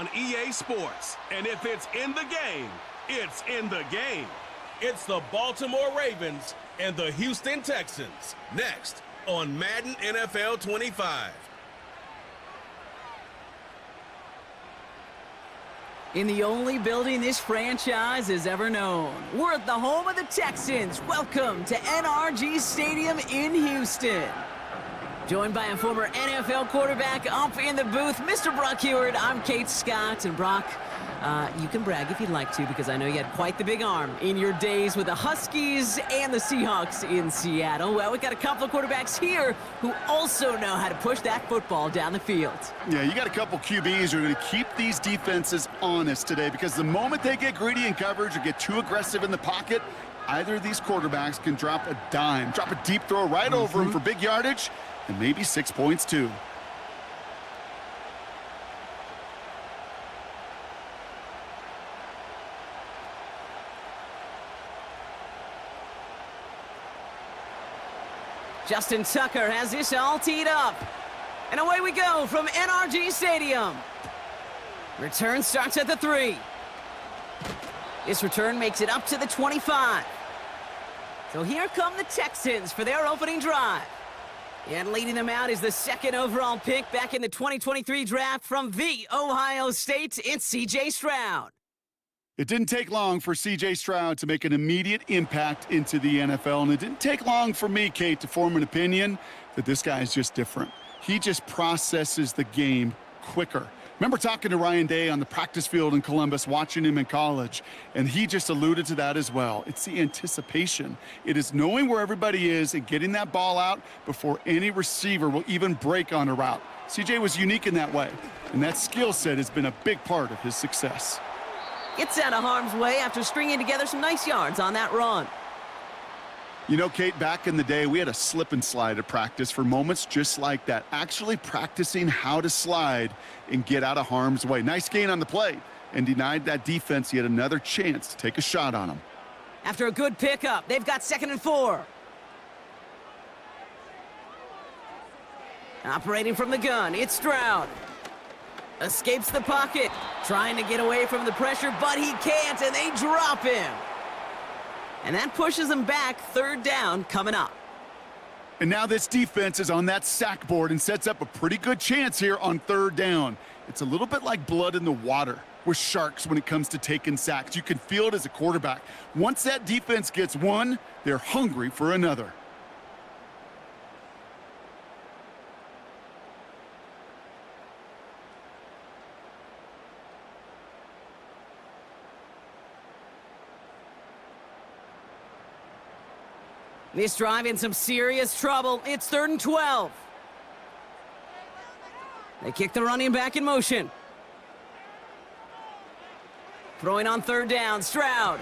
on EA Sports. And if it's in the game, it's in the game. It's the Baltimore Ravens and the Houston Texans. Next on Madden NFL 25. In the only building this franchise has ever known, we're at the home of the Texans. Welcome to NRG Stadium in Houston. Joined by a former NFL quarterback up in the booth, Mr. Brock Heward. I'm Kate Scott, and Brock, you can brag if you'd like to, because I know you had quite the big arm in your days with the Huskies and the Seahawks in Seattle. Well, we got a couple of quarterbacks here who also know how to push that football down the field. Yeah, you got a couple QBs who are going to keep these defenses honest today, because the moment they get greedy in coverage or get too aggressive in the pocket, either of these quarterbacks can drop a dime, drop a deep throw right over them for big yardage, and maybe 6 points too. Justin Tucker has this all teed up. And away we go from NRG Stadium. Return starts at the 3. This return makes it up to the 25. So here come the Texans for their opening drive. And leading them out is the second overall pick back in the 2023 draft from the Ohio State. It's C.J. Stroud. It didn't take long for C.J. Stroud to make an immediate impact into the NFL, and it didn't take long for me, Kate, to form an opinion that this guy is just different. He just processes the game quicker. Remember talking to Ryan Day on the practice field in Columbus, watching him in college, and he just alluded to that as well. It's the anticipation. It is knowing where everybody is and getting that ball out before any receiver will even break on a route. C.J. was unique in that way, and that skill set has been a big part of his success. Gets out of harm's way after stringing together some nice yards on that run. You know, Kate, back in the day, we had a slip and slide at practice for moments just like that, actually practicing how to slide and get out of harm's way. Nice gain on the play, and denied that defense yet another chance to take a shot on him. After a good pickup, they've got 2nd and 4. Operating from the gun, it's Stroud. Escapes the pocket, trying to get away from the pressure, but he can't, and they drop him. And that pushes him back. 3rd down coming up. And now this defense is on that sack board and sets up a pretty good chance here on 3rd down. It's a little bit like blood in the water with sharks when it comes to taking sacks. You can feel it as a quarterback. Once that defense gets one, they're hungry for another. This drive in some serious trouble. It's 3rd and 12. They kick the running back in motion. Throwing on 3rd down, Stroud.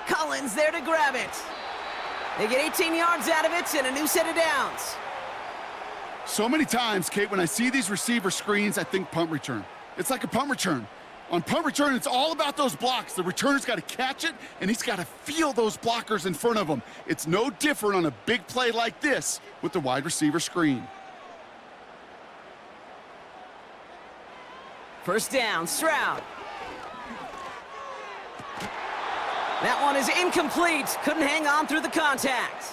Collins there to grab it. They get 18 yards out of it and a new set of downs. So many times, Kate, when I see these receiver screens, I think punt return. It's like a punt return. On punt return, it's all about those blocks. The returner's got to catch it, and he's got to feel those blockers in front of him. It's no different on a big play like this with the wide receiver screen. 1st down, Stroud. That one is incomplete. Couldn't hang on through the contact.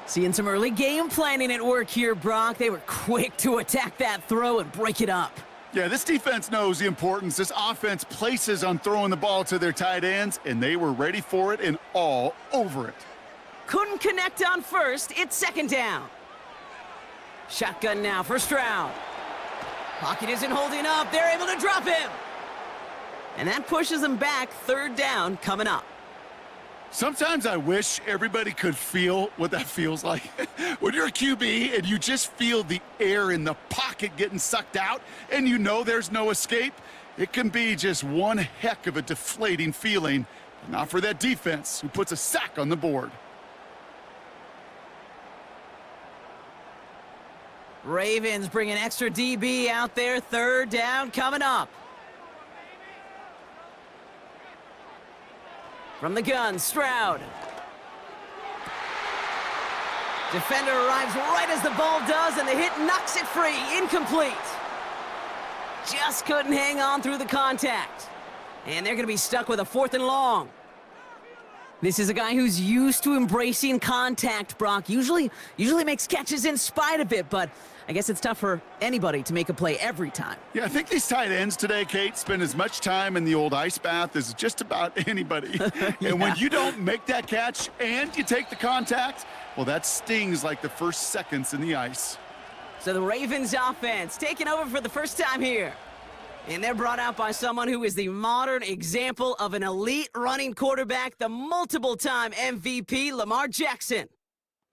Seeing some early game planning at work here, Brock. They were quick to attack that throw and break it up. Yeah, this defense knows the importance this offense places on throwing the ball to their tight ends, and they were ready for it and all over it. Couldn't connect on 1st. It's 2nd down. Shotgun now for Stroud. Pocket isn't holding up. They're able to drop him. And that pushes him back. 3rd down coming up. Sometimes I wish everybody could feel what that feels like. When you're a QB and you just feel the air in the pocket getting sucked out and you know there's no escape, it can be just one heck of a deflating feeling. Not for that defense who puts a sack on the board. Ravens bring an extra DB out there. 3rd down coming up. From the gun, Stroud. Defender arrives right as the ball does, and the hit knocks it free. Incomplete. Just couldn't hang on through the contact. And they're going to be stuck with a 4th and long. This is a guy who's used to embracing contact, Brock. Usually makes catches in spite of it, but I guess it's tough for anybody to make a play every time. Yeah, I think these tight ends today, Kate, spend as much time in the old ice bath as just about anybody. Yeah. And when you don't make that catch and you take the contact, well, that stings like the first seconds in the ice. So the Ravens offense taking over for the first time here. And they're brought out by someone who is the modern example of an elite running quarterback, the multiple-time MVP, Lamar Jackson.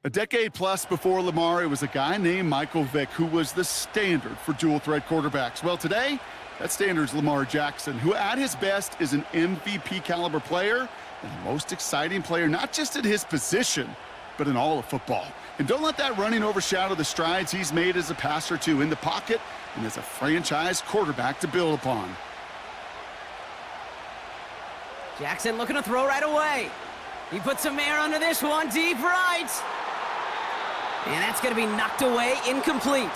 A decade plus before Lamar, it was a guy named Michael Vick who was the standard for dual-threat quarterbacks. Well, today, that standard is Lamar Jackson, who at his best is an MVP-caliber player and the most exciting player, not just at his position, but in all of football. And don't let that running overshadow the strides he's made as a passer, too, in the pocket and as a franchise quarterback to build upon. Jackson looking to throw right away. He puts some air under this one, deep right. And that's going to be knocked away, incomplete.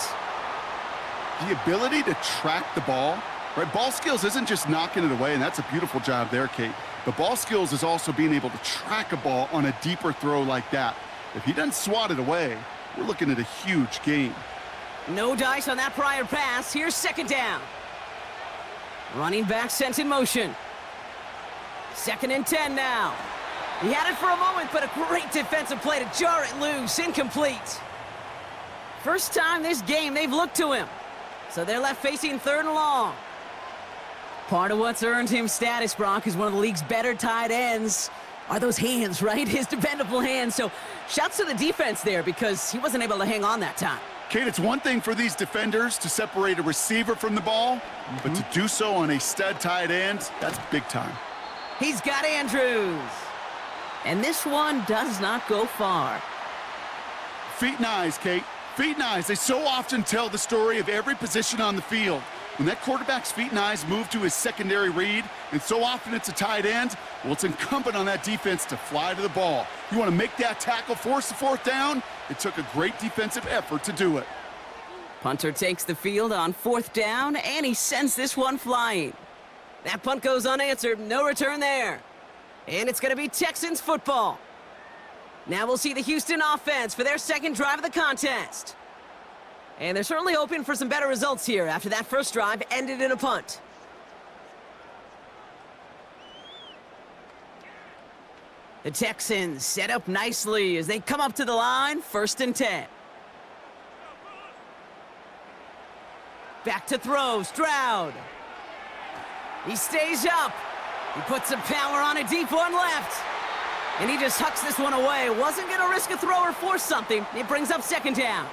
The ability to track the ball, right? Ball skills isn't just knocking it away, and that's a beautiful job there, Kate. The ball skills is also being able to track a ball on a deeper throw like that. If he doesn't swat it away, we're looking at a huge gain. No dice on that prior pass. Here's 2nd down. Running back sent in motion. 2nd and 10 now. He had it for a moment, but a great defensive play to jar it loose. Incomplete. First time this game they've looked to him. So they're left facing 3rd and long. Part of what's earned him status, Brock, is one of the league's better tight ends. Are those hands, right? His dependable hands. So shouts to the defense there because he wasn't able to hang on that time. Kate, it's one thing for these defenders to separate a receiver from the ball, but to do so on a stud tight end, that's big time. He's got Andrews. And this one does not go far. Feet and eyes, Kate. Feet and eyes. They so often tell the story of every position on the field. When that quarterback's feet and eyes move to his secondary read, and so often it's a tight end, well, it's incumbent on that defense to fly to the ball. You want to make that tackle, force the 4th down? It took a great defensive effort to do it. Punter takes the field on 4th down, and he sends this one flying. That punt goes unanswered. No return there. And it's going to be Texans football. Now we'll see the Houston offense for their 2nd drive of the contest. And they're certainly hoping for some better results here after that first drive ended in a punt. The Texans set up nicely as they come up to the line, 1st and 10. Back to throw, Stroud. He stays up. He puts some power on a deep one left. And he just hucks this one away. Wasn't going to risk a throw or force something. It brings up 2nd down.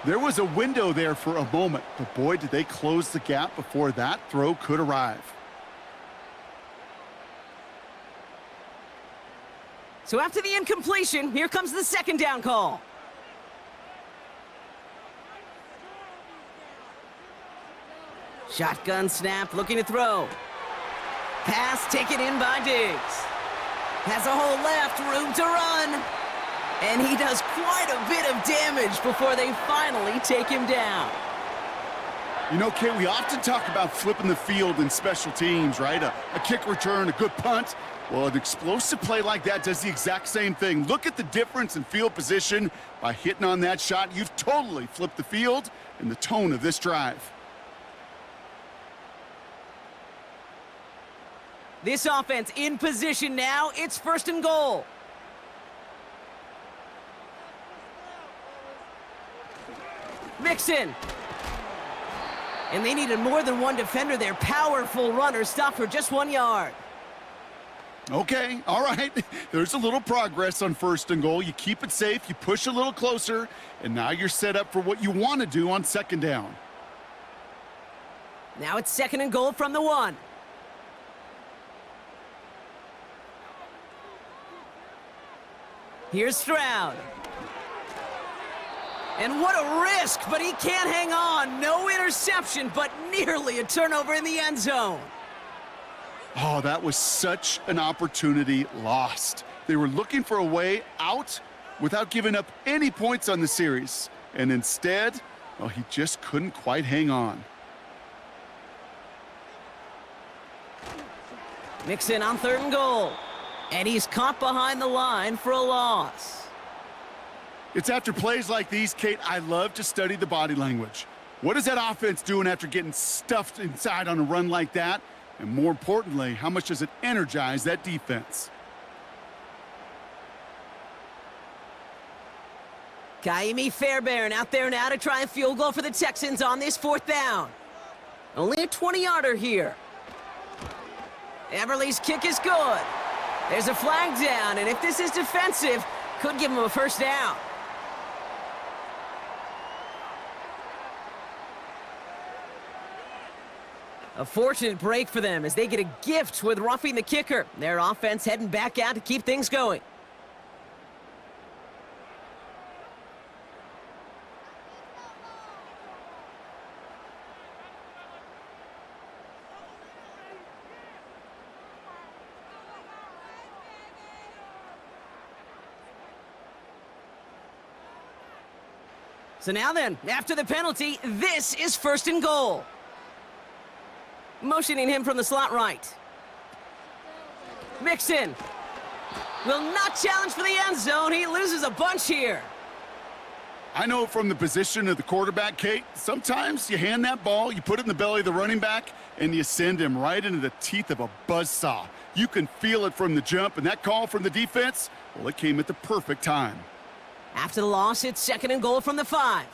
There was a window there for a moment, but boy, did they close the gap before that throw could arrive. So after the incompletion, here comes the 2nd down call. Shotgun snap, looking to throw. Pass taken in by Diggs. Has a hole left, room to run. And he does quite a bit of damage before they finally take him down. You know, Kate, we often talk about flipping the field in special teams, right? A kick return, a good punt. Well, an explosive play like that does the exact same thing. Look at the difference in field position. By hitting on that shot, you've totally flipped the field and the tone of this drive. This offense in position now. It's 1st and goal. Mixon. And they needed more than one defender there. Powerful runner, stopped for just 1 yard. Okay, all right. There's a little progress on 1st and goal. You keep it safe, you push a little closer, and now you're set up for what you want to do on 2nd down. Now it's 2nd and goal from the 1. Here's Stroud. And what a risk, but he can't hang on. No interception, but nearly a turnover in the end zone. Oh, that was such an opportunity lost. They were looking for a way out without giving up any points on the series. And instead, well, he just couldn't quite hang on. Mixon on 3rd and goal. And he's caught behind the line for a loss. It's after plays like these, Kate, I love to study the body language. What is that offense doing after getting stuffed inside on a run like that? And more importantly, how much does it energize that defense? Kaimi Fairbairn out there now to try a field goal for the Texans on this 4th down. Only a 20-yarder here. Everly's kick is good. There's a flag down, and if this is defensive, could give him a 1st down. A fortunate break for them as they get a gift with roughing the kicker. Their offense heading back out to keep things going. So now then, after the penalty, this is 1st and goal. Motioning him from the slot right. Mixon will not challenge for the end zone. He loses a bunch here. I know from the position of the quarterback, Kate, sometimes you hand that ball, you put it in the belly of the running back, and you send him right into the teeth of a buzzsaw. You can feel it from the jump, and that call from the defense, well, it came at the perfect time. After the loss, it's 2nd and goal from the 5.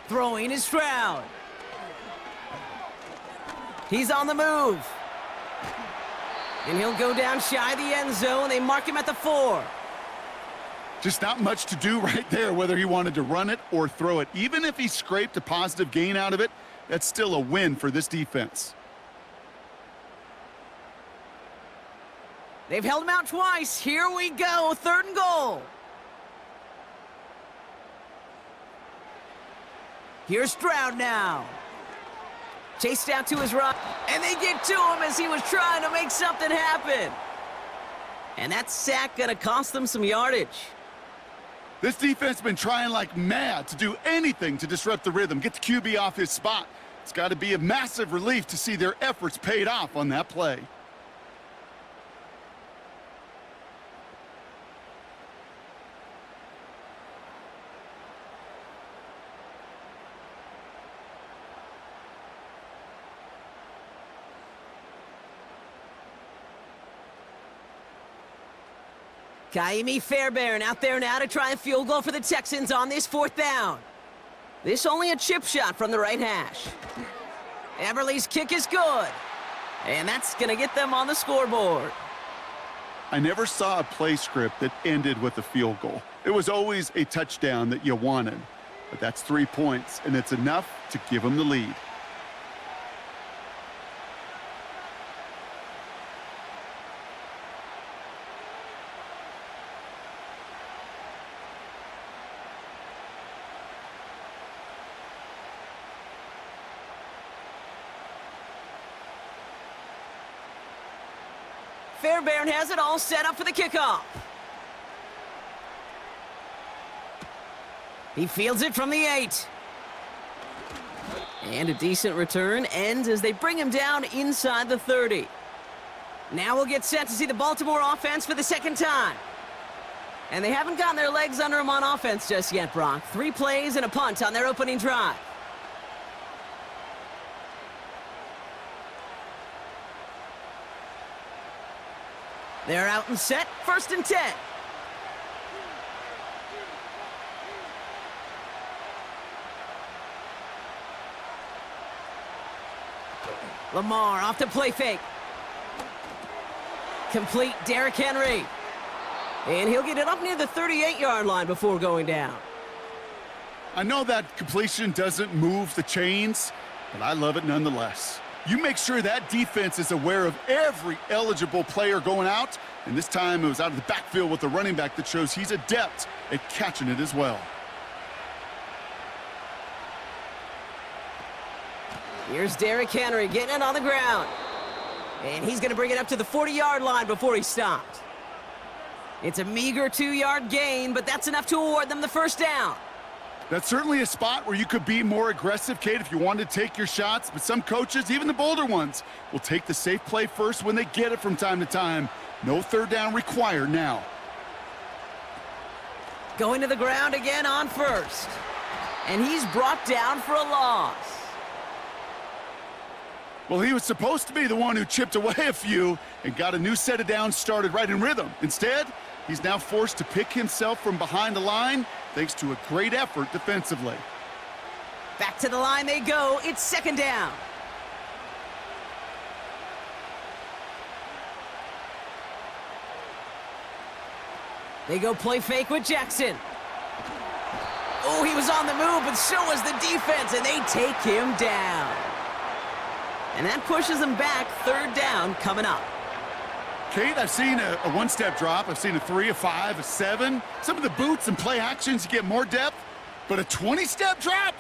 Throwing is Stroud. He's on the move. And he'll go down shy of the end zone. They mark him at the 4. Just not much to do right there, whether he wanted to run it or throw it. Even if he scraped a positive gain out of it, that's still a win for this defense. They've held him out twice. Here we go, 3rd and goal. Here's Stroud now. Chased out to his right, and they get to him as he was trying to make something happen. And that sack gonna cost them some yardage. This defense has been trying like mad to do anything to disrupt the rhythm, get the QB off his spot. It's got to be a massive relief to see their efforts paid off on that play. Kaimi Fairbairn out there now to try a field goal for the Texans on this 4th down. This only a chip shot from the right hash. Everly's kick is good. And that's going to get them on the scoreboard. I never saw a play script that ended with a field goal. It was always a touchdown that you wanted. But that's 3 points, and it's enough to give them the lead. Fairbairn has it all set up for the kickoff. He fields it from the 8. And a decent return ends as they bring him down inside the 30. Now we'll get set to see the Baltimore offense for the 2nd time. And they haven't gotten their legs under them on offense just yet, Brock. 3 plays and a punt on their opening drive. They're out and set, 1st and 10. Lamar off the play fake. Complete Derrick Henry. And he'll get it up near the 38-yard line before going down. I know that completion doesn't move the chains, but I love it nonetheless. You make sure that defense is aware of every eligible player going out, and this time it was out of the backfield with the running back that shows he's adept at catching it as well. Here's Derrick Henry getting it on the ground. And he's going to bring it up to the 40-yard line before he stopped. It's a meager 2-yard gain, but that's enough to award them the 1st down. That's certainly a spot where you could be more aggressive, Kate, if you wanted to take your shots. But some coaches, even the bolder ones, will take the safe play first when they get it from time to time. No third down required now. Going to the ground again on first. And he's brought down for a loss. Well, he was supposed to be the one who chipped away a few and got a new set of downs started right in rhythm. Instead, he's now forced to pick himself from behind the line thanks to a great effort defensively. Back to the line they go. It's second down. They go play fake with Jackson. Oh, he was on the move, but so was the defense, and they take him down. And that pushes them back. Third down coming up. Kate, I've seen a one-step drop. I've seen a 3, a 5, a 7. Some of the boots and play actions get more depth, but a 20-step drop?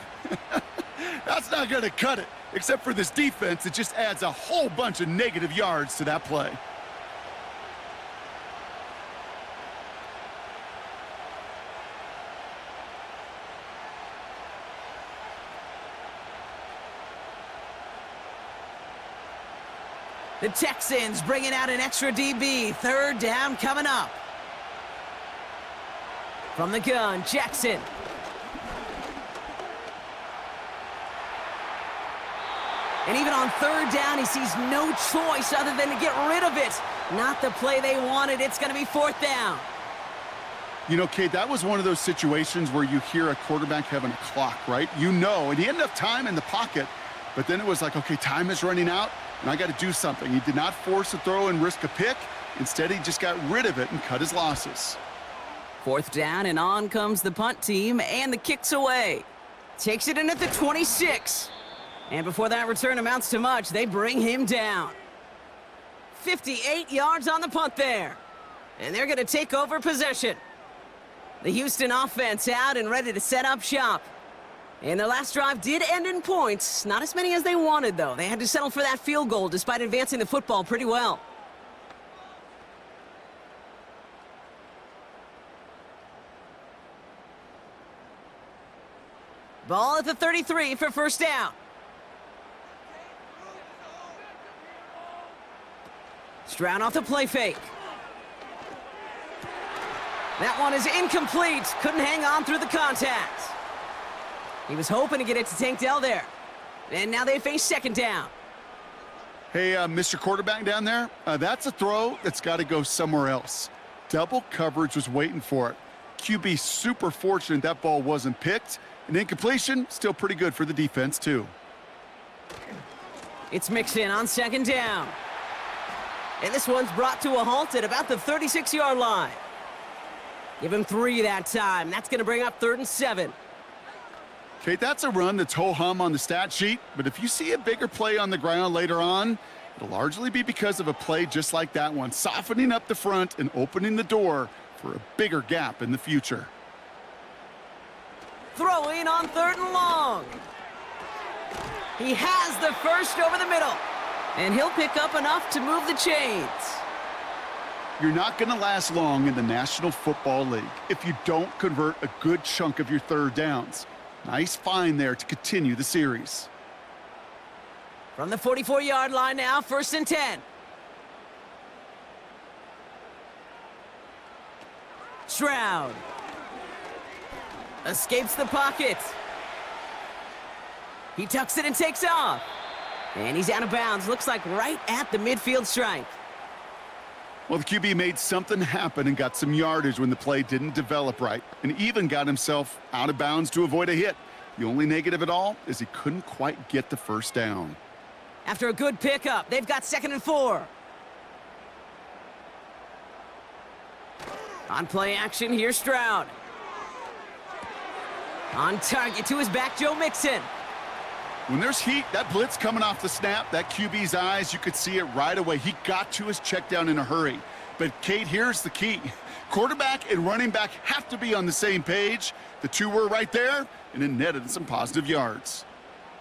That's not going to cut it. Except for this defense, it just adds a whole bunch of negative yards to that play. The Texans bringing out an extra DB. Third down coming up. From the gun, Jackson. And even on third down, he sees no choice other than to get rid of it. Not the play they wanted. It's going to be fourth down. You know, Kate, that was one of those situations where you hear a quarterback having a clock, right? You know, and he had enough time in the pocket, but then it was like, okay, time is running out, and I got to do something. He did not force a throw and risk a pick. Instead, he just got rid of it and cut his losses. Fourth down, and on comes the punt team, and the kick's away. Takes it in at the 26. And before that return amounts to much, they bring him down. 58 yards on the punt there. And they're going to take over possession. The Houston offense out and ready to set up shop. And their last drive did end in points. Not as many as they wanted, though. They had to settle for that field goal despite advancing the football pretty well. Ball at the 33 for first down. Stroud off the play fake. That one is incomplete. Couldn't hang on through the contact. He was hoping to get it to Tank Dell there. And now they face second down. Hey, Mr. Quarterback down there, that's a throw that's got to go somewhere else. Double coverage was waiting for it. QB super fortunate that ball wasn't picked. And incompletion, still pretty good for the defense, too. It's Mixon on second down. And this one's brought to a halt at about the 36-yard line. Give him 3 that time. That's going to bring up 3rd and 7. Kate, that's a run that's ho-hum on the stat sheet, but if you see a bigger play on the ground later on, it'll largely be because of a play just like that one, softening up the front and opening the door for a bigger gap in the future. Throwing on 3rd and long. He has the first over the middle, and he'll pick up enough to move the chains. You're not going to last long in the National Football League if you don't convert a good chunk of your third downs. Nice find there to continue the series. From the 44-yard line now, 1st and 10. Stroud escapes the pocket. He tucks it and takes off. And he's out of bounds. Looks like right at the midfield stripe. Well, the QB made something happen and got some yardage when the play didn't develop right, and even got himself out of bounds to avoid a hit. The only negative at all is he couldn't quite get the first down. After a good pickup, they've got 2nd and 4. On play action, here's Stroud. On target to his back, Joe Mixon. When there's heat, that blitz coming off the snap, that QB's eyes, you could see it right away. He got to his check down in a hurry. But, Kate, here's the key. Quarterback and running back have to be on the same page. The two were right there, and it netted some positive yards.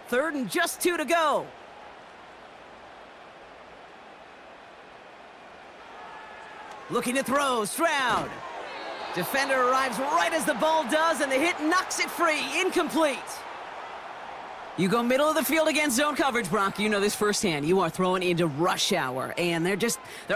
3rd and just 2 to go. Looking to throw, Stroud. Defender arrives right as the ball does, and the hit knocks it free. Incomplete. You go middle of the field against zone coverage, Brock. You know this firsthand. You are throwing into rush hour, and there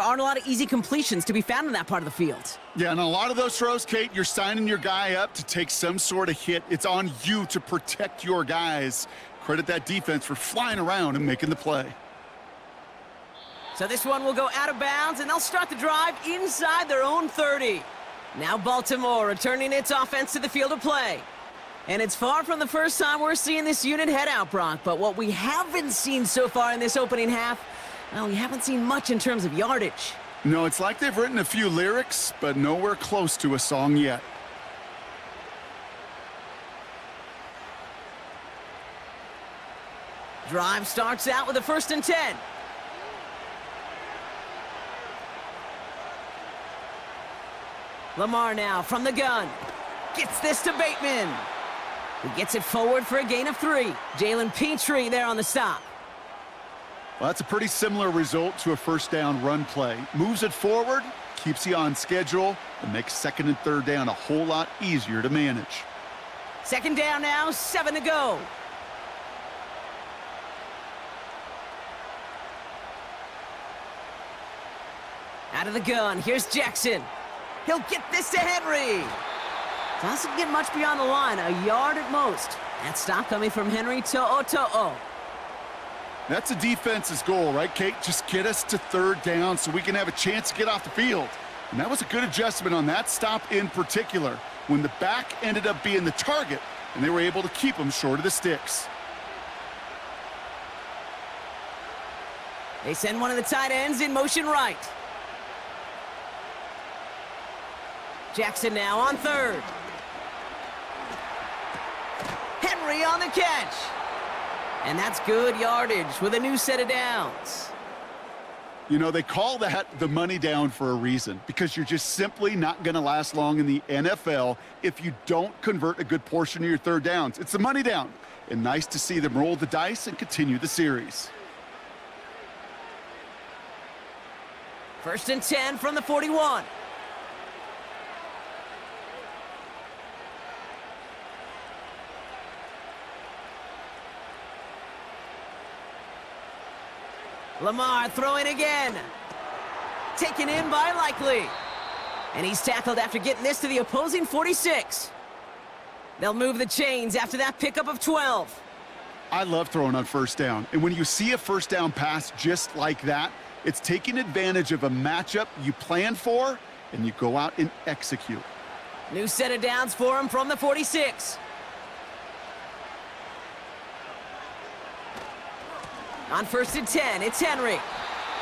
aren't a lot of easy completions to be found in that part of the field. Yeah, and a lot of those throws, Kate, you're signing your guy up to take some sort of hit. It's on you to protect your guys. Credit that defense for flying around and making the play. So this one will go out of bounds, and they'll start the drive inside their own 30. Now Baltimore returning its offense to the field of play. And it's far from the first time we're seeing this unit head out, Brock. But what we haven't seen so far in this opening half, well, we haven't seen much in terms of yardage. No, it's like they've written a few lyrics, but nowhere close to a song yet. Drive starts out with a 1st and 10. Lamar now from the gun. Gets this to Bateman. He gets it forward for a gain of 3. Jalen Petrie there on the stop. Well, that's a pretty similar result to a first down run play. Moves it forward, keeps you on schedule, and makes 2nd and 3rd down a whole lot easier to manage. 2nd down now, 7 to go. Out of the gun, here's Jackson. He'll get this to Henry. Doesn't get much beyond the line, a yard at most. That stop coming from Henry To'o. That's a defense's goal, right, Kate? Just get us to 3rd down so we can have a chance to get off the field. And that was a good adjustment on that stop in particular, when the back ended up being the target, and they were able to keep him short of the sticks. They send one of the tight ends in motion right. Jackson now on 3rd. Henry on the catch. And that's good yardage with a new set of downs. You know, they call that the money down for a reason, because you're just simply not going to last long in the NFL if you don't convert a good portion of your 3rd downs. It's the money down. And nice to see them roll the dice and continue the series. 1st and 10 from the 41. Lamar throwing again. Taken in by Likely. And he's tackled after getting this to the opposing 46. They'll move the chains after that pickup of 12. I love throwing on 1st down. And when you see a 1st down pass just like that, it's taking advantage of a matchup you plan for, and you go out and execute. New set of downs for him from the 46. On 1st and 10, it's Henry.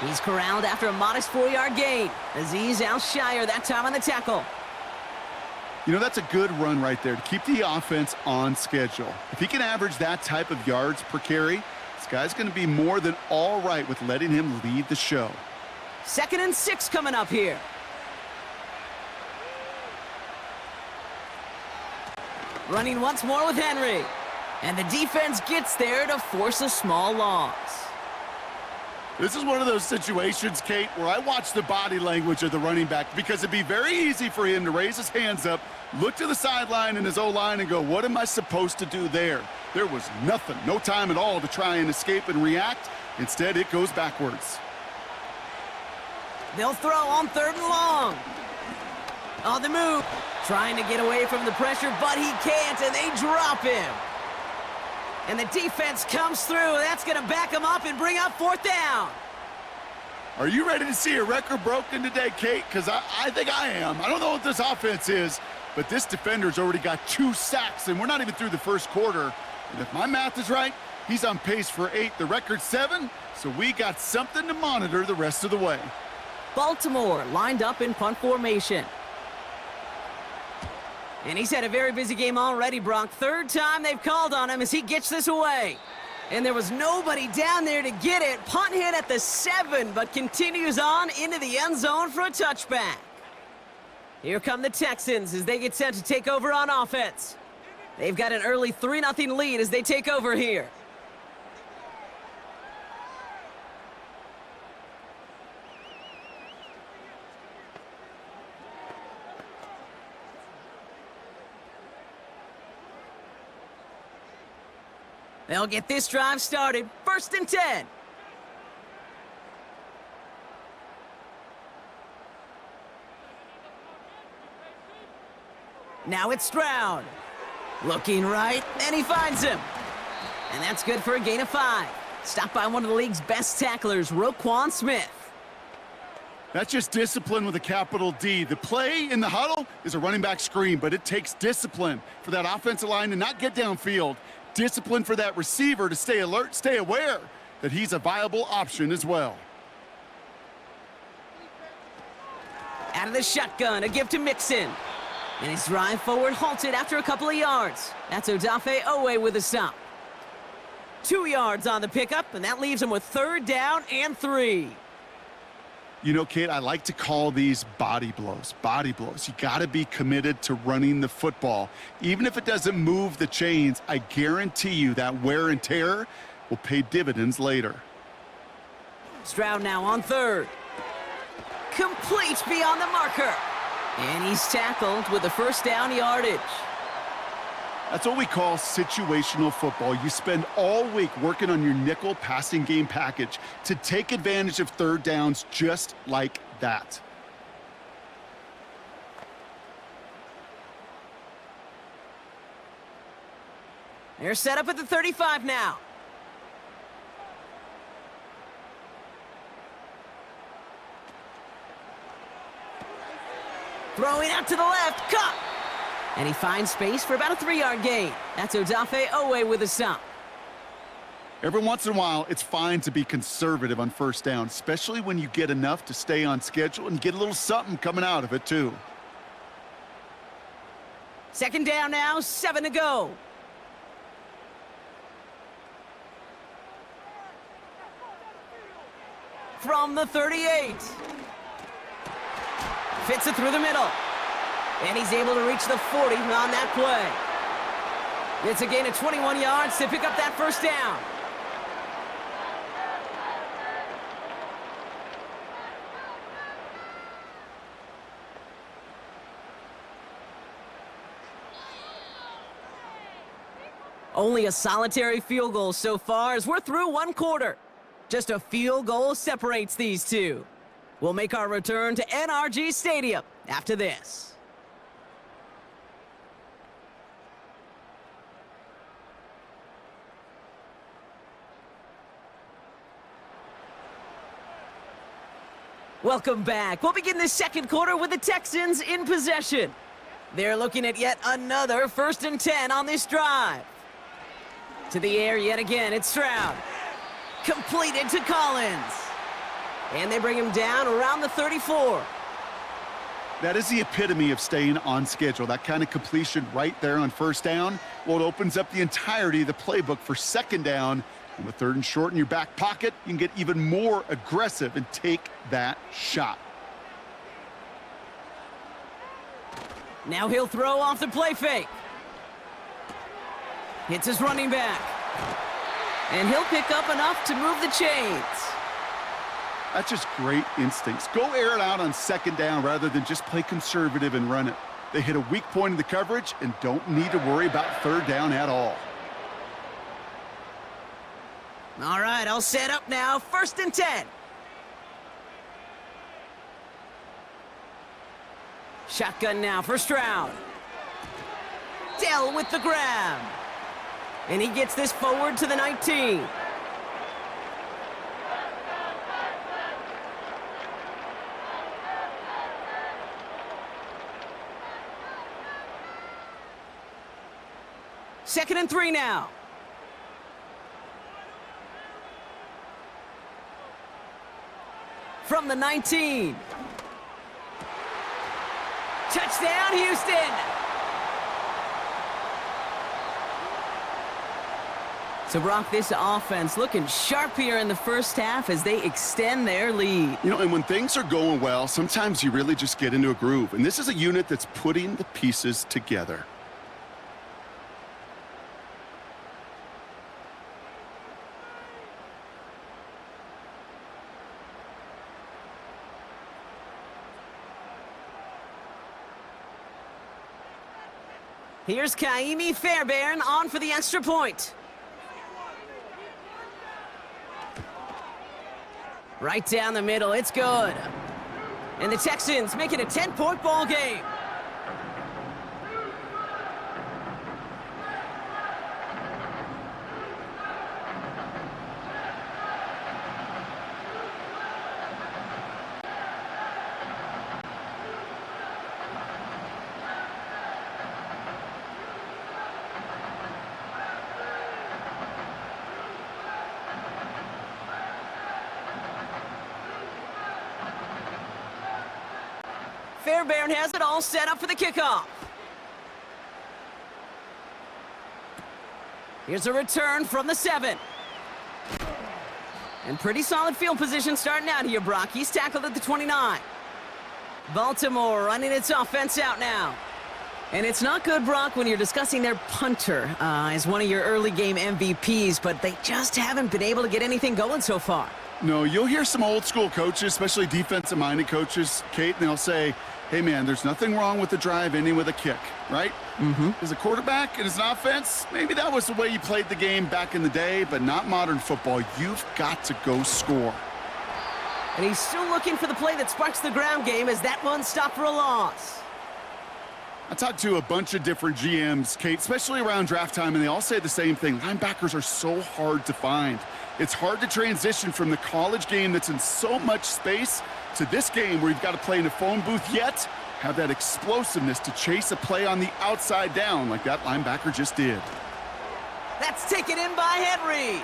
He's corralled after a modest 4-yard gain. Azeez Al-Shire that time on the tackle. You know, that's a good run right there to keep the offense on schedule. If he can average that type of yards per carry, this guy's going to be more than all right with letting him lead the show. 2nd and 6 coming up here. Running once more with Henry. And the defense gets there to force a small loss. This is one of those situations, Kate, where I watch the body language of the running back, because it'd be very easy for him to raise his hands up, look to the sideline in his O-line and go, what am I supposed to do there? There was nothing, no time at all to try and escape and react. Instead, it goes backwards. They'll throw on 3rd and long. On the move. Trying to get away from the pressure, but he can't, and they drop him. And the defense comes through. That's going to back him up and bring up 4th down. Are you ready to see a record broken today, Kate? Because I think I am. I don't know what this offense is, but this defender's already got 2 sacks, and we're not even through the 1st quarter. And if my math is right, he's on pace for 8. The record's 7, so we got something to monitor the rest of the way. Baltimore lined up in punt formation. And he's had a very busy game already, Brock. 3rd time they've called on him as he gets this away. And there was nobody down there to get it. Punt hit at the 7, but continues on into the end zone for a touchback. Here come the Texans as they get set to take over on offense. They've got an early 3-0 lead as they take over here. They'll get this drive started. 1st and 10. Now it's Stroud. Looking right, and he finds him. And that's good for a gain of 5. Stopped by one of the league's best tacklers, Roquan Smith. That's just discipline with a capital D. The play in the huddle is a running back screen, but it takes discipline for that offensive line to not get downfield. Discipline for that receiver to stay alert, stay aware that he's a viable option as well. Out of the shotgun, a give to Mixon. And his drive forward halted after a couple of yards. That's Odafe Owe with a stop. 2 yards on the pickup, and that leaves him with 3rd down and 3. You know, Kate, I like to call these body blows. Body blows. You got to be committed to running the football. Even if it doesn't move the chains, I guarantee you that wear and tear will pay dividends later. Stroud now on 3rd. Complete beyond the marker. And he's tackled with the 1st down yardage. That's what we call situational football. You spend all week working on your nickel passing game package to take advantage of 3rd downs just like that. They're set up at the 35 now. Throwing out to the left, caught. And he finds space for about a 3-yard gain. That's Odafe Owe with a stop. Every once in a while, it's fine to be conservative on 1st down, especially when you get enough to stay on schedule and get a little something coming out of it, too. 2nd down now, 7 to go. From the 38. Fits it through the middle. And he's able to reach the 40 on that play. It's a gain of 21 yards to pick up that 1st down. Only a solitary field goal so far as we're through 1 quarter. Just a field goal separates these two. We'll make our return to NRG Stadium after this. Welcome back. We'll begin the 2nd quarter with the Texans in possession. They're looking at yet another 1st and 10 on this drive. To the air yet again, it's Stroud. Completed to Collins. And they bring him down around the 34. That is the epitome of staying on schedule. That kind of completion right there on 1st down. Well, it opens up the entirety of the playbook for 2nd down. And with 3rd and short in your back pocket, you can get even more aggressive and take that shot. Now he'll throw off the play fake. Hits his running back. And he'll pick up enough to move the chains. That's just great instincts. Go air it out on 2nd down rather than just play conservative and run it. They hit a weak point in the coverage and don't need to worry about 3rd down at all. All right, I'll set up now. 1st and 10. Shotgun now for Stroud. Dell with the grab. And he gets this forward to the 19. Second and 3 now. From the 19. Touchdown, Houston! So, Brock, this offense looking sharp here in the 1st half as they extend their lead. You know, and when things are going well, sometimes you really just get into a groove. And this is a unit that's putting the pieces together. Here's Kaimi Fairbairn on for the extra point. Right down the middle, it's good. And the Texans make it a 10-point ball game. Fairbairn has it all set up for the kickoff. Here's a return from the 7. And pretty solid field position starting out here, Brock. He's tackled at the 29. Baltimore running its offense out now. And it's not good, Brock, when you're discussing their punter as one of your early game MVPs, but they just haven't been able to get anything going so far. No, you'll hear some old school coaches, especially defensive-minded coaches, Kate, and they'll say, hey, man, there's nothing wrong with the drive ending with a kick, right? As a quarterback and as an offense, maybe that was the way you played the game back in the day, but not modern football. You've got to go score. And he's still looking for the play that sparks the ground game as that one stopped for a loss. I talked to a bunch of different GMs, Kate, especially around draft time, and they all say the same thing. Linebackers are so hard to find. It's hard to transition from the college game that's in so much space to this game where you've got to play in a phone booth, yet have that explosiveness to chase a play on the outside down like that linebacker just did. That's taken in by Henry.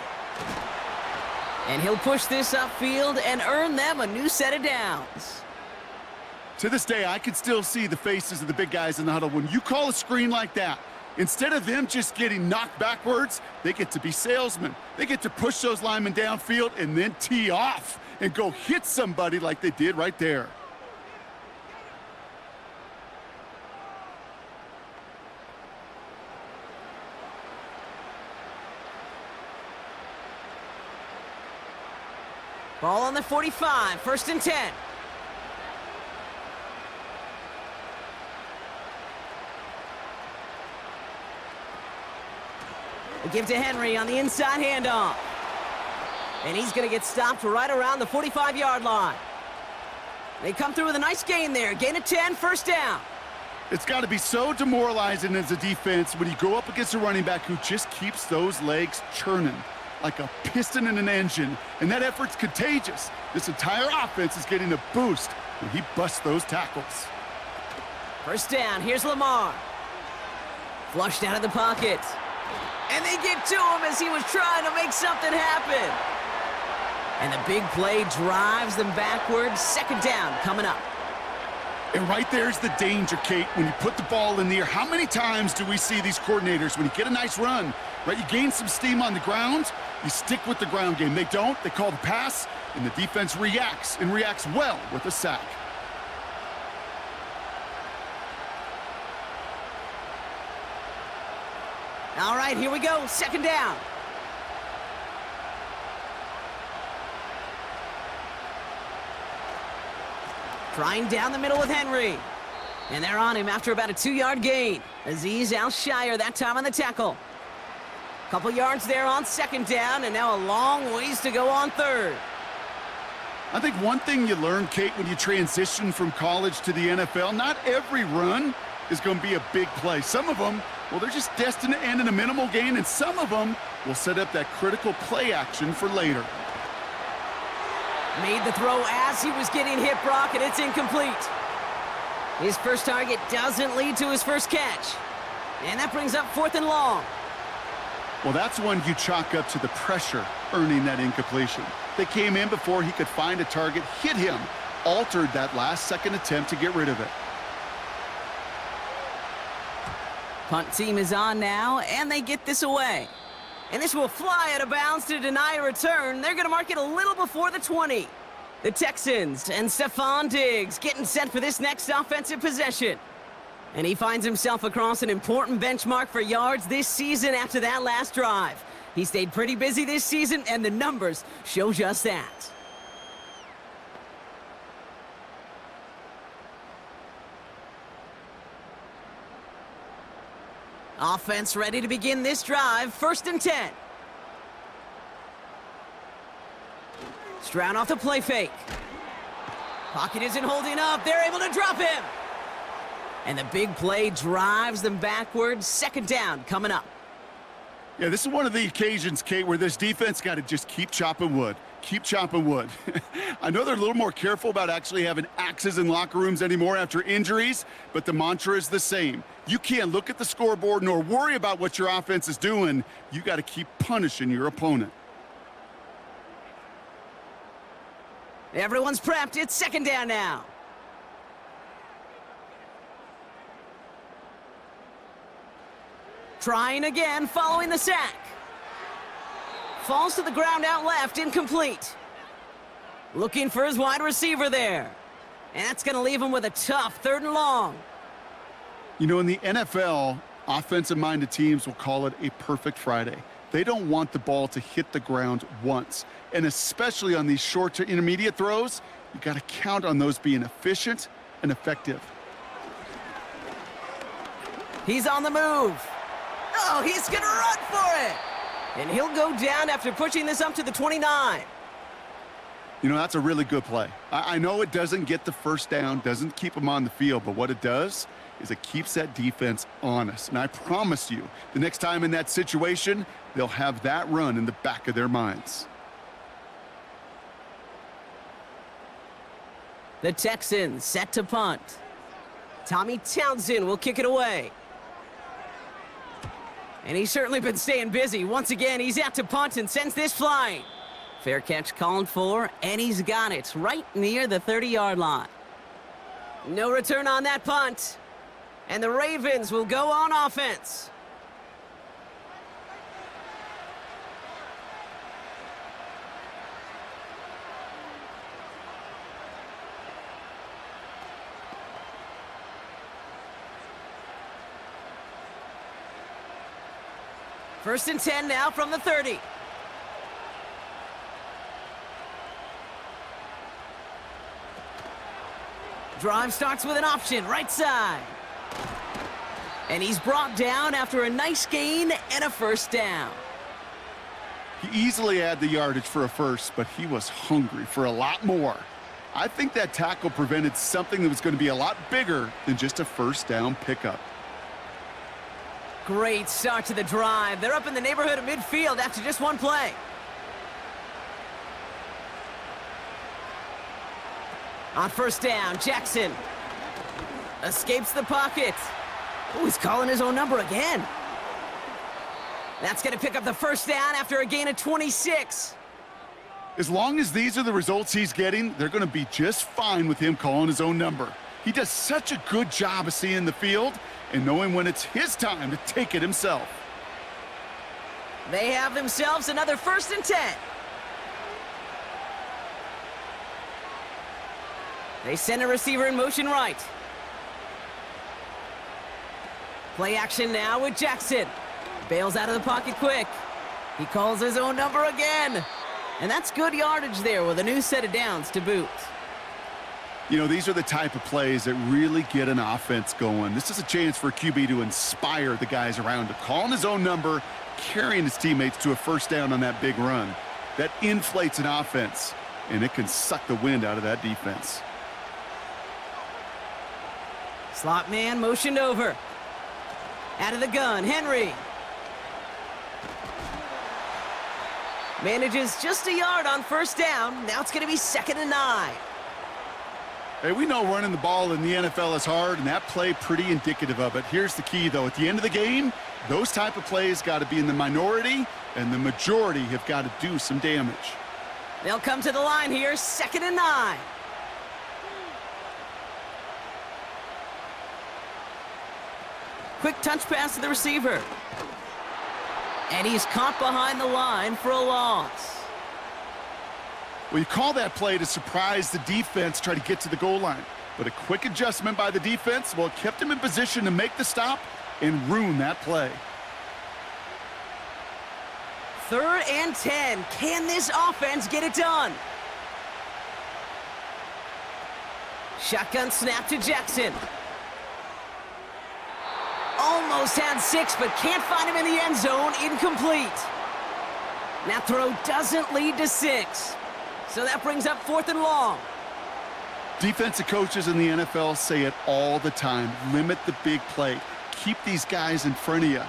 And he'll push this upfield and earn them a new set of downs. To this day, I can still see the faces of the big guys in the huddle. When you call a screen like that, instead of them just getting knocked backwards, they get to be salesmen. They get to push those linemen downfield and then tee off and go hit somebody like they did right there. Ball on the 45, 1st and 10. A give to Henry on the inside handoff. And he's going to get stopped right around the 45-yard line. They come through with a nice gain there. Gain of 10, 1st down. It's got to be so demoralizing as a defense when you go up against a running back who just keeps those legs churning like a piston in an engine, and that effort's contagious. This entire offense is getting a boost when he busts those tackles. 1st down, here's Lamar. Flushed out of the pocket. And they get to him as he was trying to make something happen. And the big play drives them backwards. 2nd down coming up. And right there's the danger, Kate, when you put the ball in the air. How many times do we see these coordinators, when you get a nice run, right, you gain some steam on the ground, you stick with the ground game. They don't, they call the pass, and the defense reacts, and reacts well with a sack. All right, here we go, 2nd down. Trying down the middle with Henry. And they're on him after about a 2-yard gain. Azeez Al-Shire that time on the tackle. Couple yards there on 2nd down, and now a long ways to go on 3rd. I think one thing you learn, Kate, when you transition from college to the NFL, not every run is going to be a big play. Some of them, well, they're just destined to end in a minimal gain, and some of them will set up that critical play action for later. Made the throw as he was getting hit, Brock, and it's incomplete. His first target doesn't lead to his first catch. And that brings up 4th and long. Well, that's one you chalk up to the pressure earning that incompletion. They came in before he could find a target, hit him, altered that last-second attempt to get rid of it. Punt team is on now, and they get this away. And this will fly out of bounds to deny a return. They're going to mark it a little before the 20. The Texans and Stephon Diggs getting set for this next offensive possession. And he finds himself across an important benchmark for yards this season after that last drive. He stayed pretty busy this season, and the numbers show just that. Offense ready to begin this drive. 1st and 10. Stroud off the play fake. Pocket isn't holding up. They're able to drop him. And the big play drives them backwards. Second down coming up. Yeah, this is one of the occasions, Kate, where this defense got to just keep chopping wood. Keep chopping wood. I know they're a little more careful about actually having axes in locker rooms anymore after injuries, but the mantra is the same. You can't look at the scoreboard nor worry about what your offense is doing. You got to keep punishing your opponent. Everyone's prepped. It's second down now. Trying again following the sack. Falls to the ground out left, incomplete. Looking for his wide receiver there. And that's going to leave him with a tough 3rd and long. You know, in the NFL, offensive-minded teams will call it a perfect Friday. They don't want the ball to hit the ground once. And especially on these short to intermediate throws, you got to count on those being efficient and effective. He's on the move. Oh, he's going to run for it. And he'll go down after pushing this up to the 29. You know, that's a really good play. I know it doesn't get the first down, doesn't keep them on the field, but what it does is it keeps that defense honest. And I promise you, the next time in that situation, they'll have that run in the back of their minds. The Texans set to punt. Tommy Townsend will kick it away. And he's certainly been staying busy. Once again, he's out to punt and sends this flying. Fair catch called for, and he's got it right near the 30-yard line. No return on that punt. And the Ravens will go on offense. First and 10 now from the 30. Drive starts with an option, right side. And he's brought down after a nice gain and a first down. He easily had the yardage for a first, but he was hungry for a lot more. I think that tackle prevented something that was going to be a lot bigger than just a first down pickup. Great start to the drive. They're up in the neighborhood of midfield after just one play. On first down, Jackson escapes the pocket. Oh, he's calling his own number again. That's going to pick up the first down after a gain of 26. As long as these are the results he's getting, they're going to be just fine with him calling his own number. He does such a good job of seeing the field and knowing when it's his time to take it himself. They have themselves another first and 10. They send a receiver in motion right. Play action now with Jackson. Bails out of the pocket quick. He calls his own number again. And that's good yardage there with a new set of downs to boot. You know, these are the type of plays that really get an offense going. This is a chance for a QB to inspire the guys around him, calling his own number, carrying his teammates to a first down on that big run. That inflates an offense, and it can suck the wind out of that defense. Slot man motioned over. Out of the gun, Henry. Manages just a yard on first down. Now it's going to be 2nd and 9. Hey, we know running the ball in the NFL is hard, and that play pretty indicative of it. Here's the key, though. At the end of the game, those type of plays got to be in the minority, and the majority have got to do some damage. They'll come to the line here, 2nd and 9. Quick touch pass to the receiver. And he's caught behind the line for a loss. Well, you call that play to surprise the defense, try to get to the goal line. But a quick adjustment by the defense, well, it kept him in position to make the stop and ruin that play. 3rd and 10. Can this offense get it done? Shotgun snap to Jackson. Almost had 6, but can't find him in the end zone. Incomplete. That throw doesn't lead to 6. So that brings up 4th and long. Defensive coaches in the NFL say it all the time. Limit the big play. Keep these guys in front of you.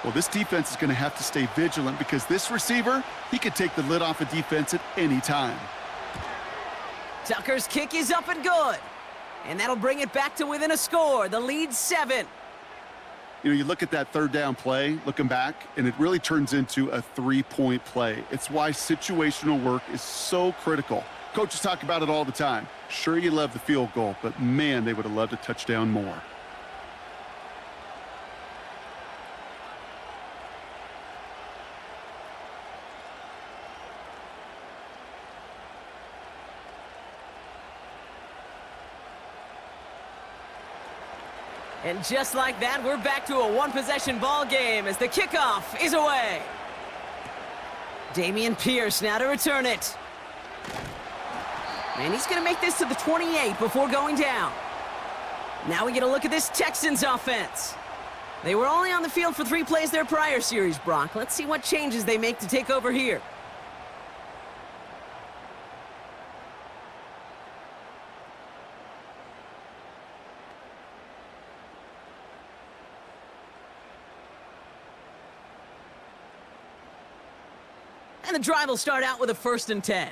Well, this defense is going to have to stay vigilant because this receiver, he could take the lid off a defense at any time. Tucker's kick is up and good. And that'll bring it back to within a score. The lead's 7. You know, you look at that 3rd down play, looking back, and it really turns into a 3-point play. It's why situational work is so critical. Coaches talk about it all the time. Sure, you love the field goal, but man, they would have loved a touchdown more. And just like that, we're back to a one-possession ball game as the kickoff is away. Dameon Pierce now to return it. And he's going to make this to the 28 before going down. Now we get a look at this Texans offense. They were only on the field for 3 plays their prior series, Brock. Let's see what changes they make to take over here. And the drive will start out with a 1st and 10.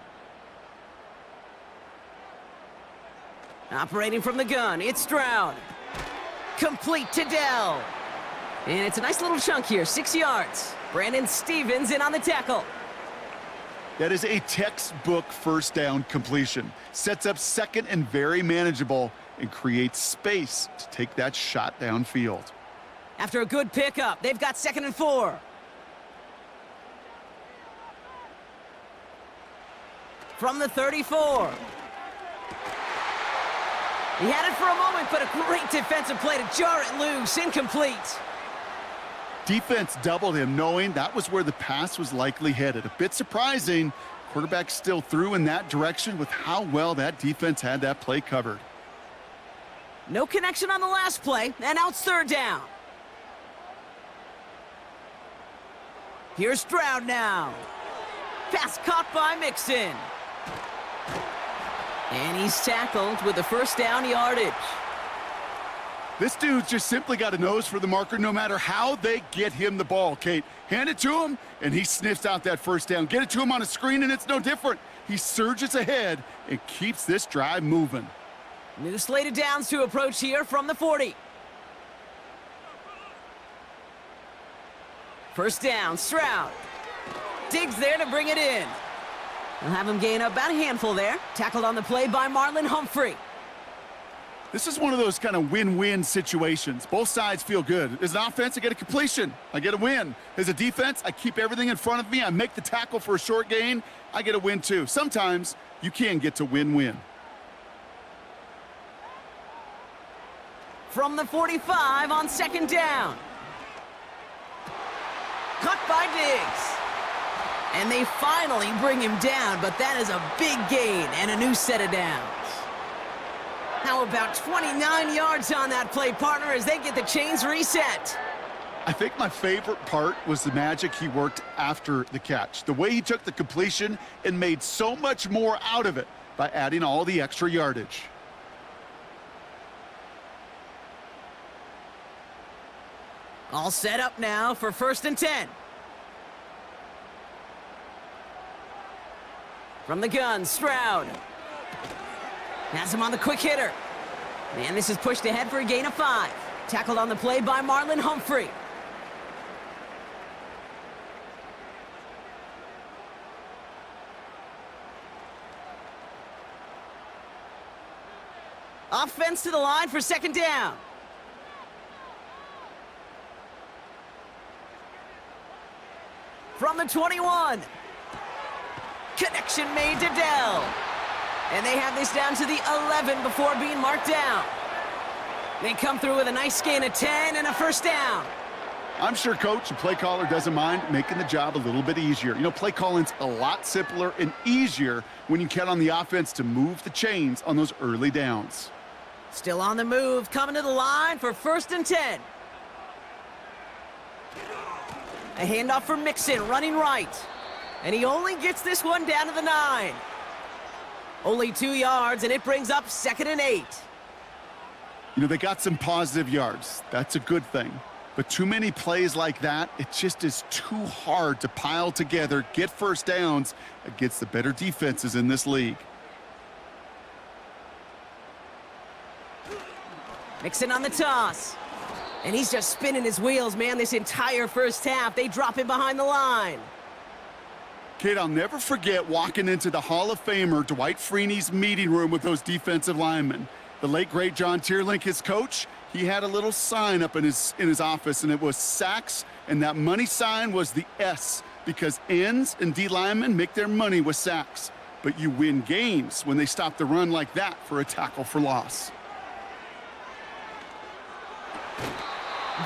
Operating from the gun, it's Stroud. Complete to Dell. And it's a nice little chunk here, 6 yards. Brandon Stevens in on the tackle. That is a textbook 1st down completion. Sets up 2nd and very manageable and creates space to take that shot downfield. After a good pickup, they've got 2nd and 4. From the 34. He had it for a moment, but a great defensive play to jar it loose. Incomplete. Defense doubled him, knowing that was where the pass was likely headed. A bit surprising. Quarterback still threw in that direction with how well that defense had that play covered. No connection on the last play, and now it's 3rd down. Here's Stroud now. Pass caught by Mixon. And he's tackled with the 1st down yardage. This dude's just simply got a nose for the marker no matter how they get him the ball, Kate. Hand it to him, and he sniffs out that 1st down. Get it to him on a screen, and it's no different. He surges ahead and keeps this drive moving. New slate of downs to approach here from the 40. 1st down, Stroud. Digs there to bring it in. They'll have him gain about a handful there. Tackled on the play by Marlon Humphrey. This is one of those kind of win-win situations. Both sides feel good. As an offense, I get a completion. I get a win. As a defense, I keep everything in front of me. I make the tackle for a short gain. I get a win too. Sometimes you can get to win-win. From the 45 on 2nd down. Cut by Diggs. And they finally bring him down, but that is a big gain and a new set of downs. How about 29 yards on that play, partner, as they get the chains reset? I think my favorite part was the magic he worked after the catch. The way he took the completion and made so much more out of it by adding all the extra yardage. All set up now for 1st and 10. From the gun, Stroud. Has him on the quick hitter. And this is pushed ahead for a gain of 5. Tackled on the play by Marlon Humphrey. Offense to the line for 2nd down. From the 21. Connection made to Dell. And they have this down to the 11 before being marked down. They come through with a nice gain of 10 and a 1st down. I'm sure coach and play caller doesn't mind making the job a little bit easier. You know, play calling's a lot simpler and easier when you count on the offense to move the chains on those early downs. Still on the move, coming to the line for 1st and 10. A handoff for Mixon, running right. And he only gets this one down to the 9. Only 2 yards, and it brings up 2nd and 8. You know, they got some positive yards. That's a good thing. But too many plays like that, it just is too hard to pile together, get first downs against the better defenses in this league. Mixon on the toss. And he's just spinning his wheels, man, this entire first half. They drop him behind the line. Kate, I'll never forget walking into the Hall of Famer Dwight Freeney's meeting room with those defensive linemen. The late, great John Tierlink, his coach, he had a little sign up in his office, and it was sacks, and that money sign was the S, because ends and D linemen make their money with sacks. But you win games when they stop the run like that for a tackle for loss.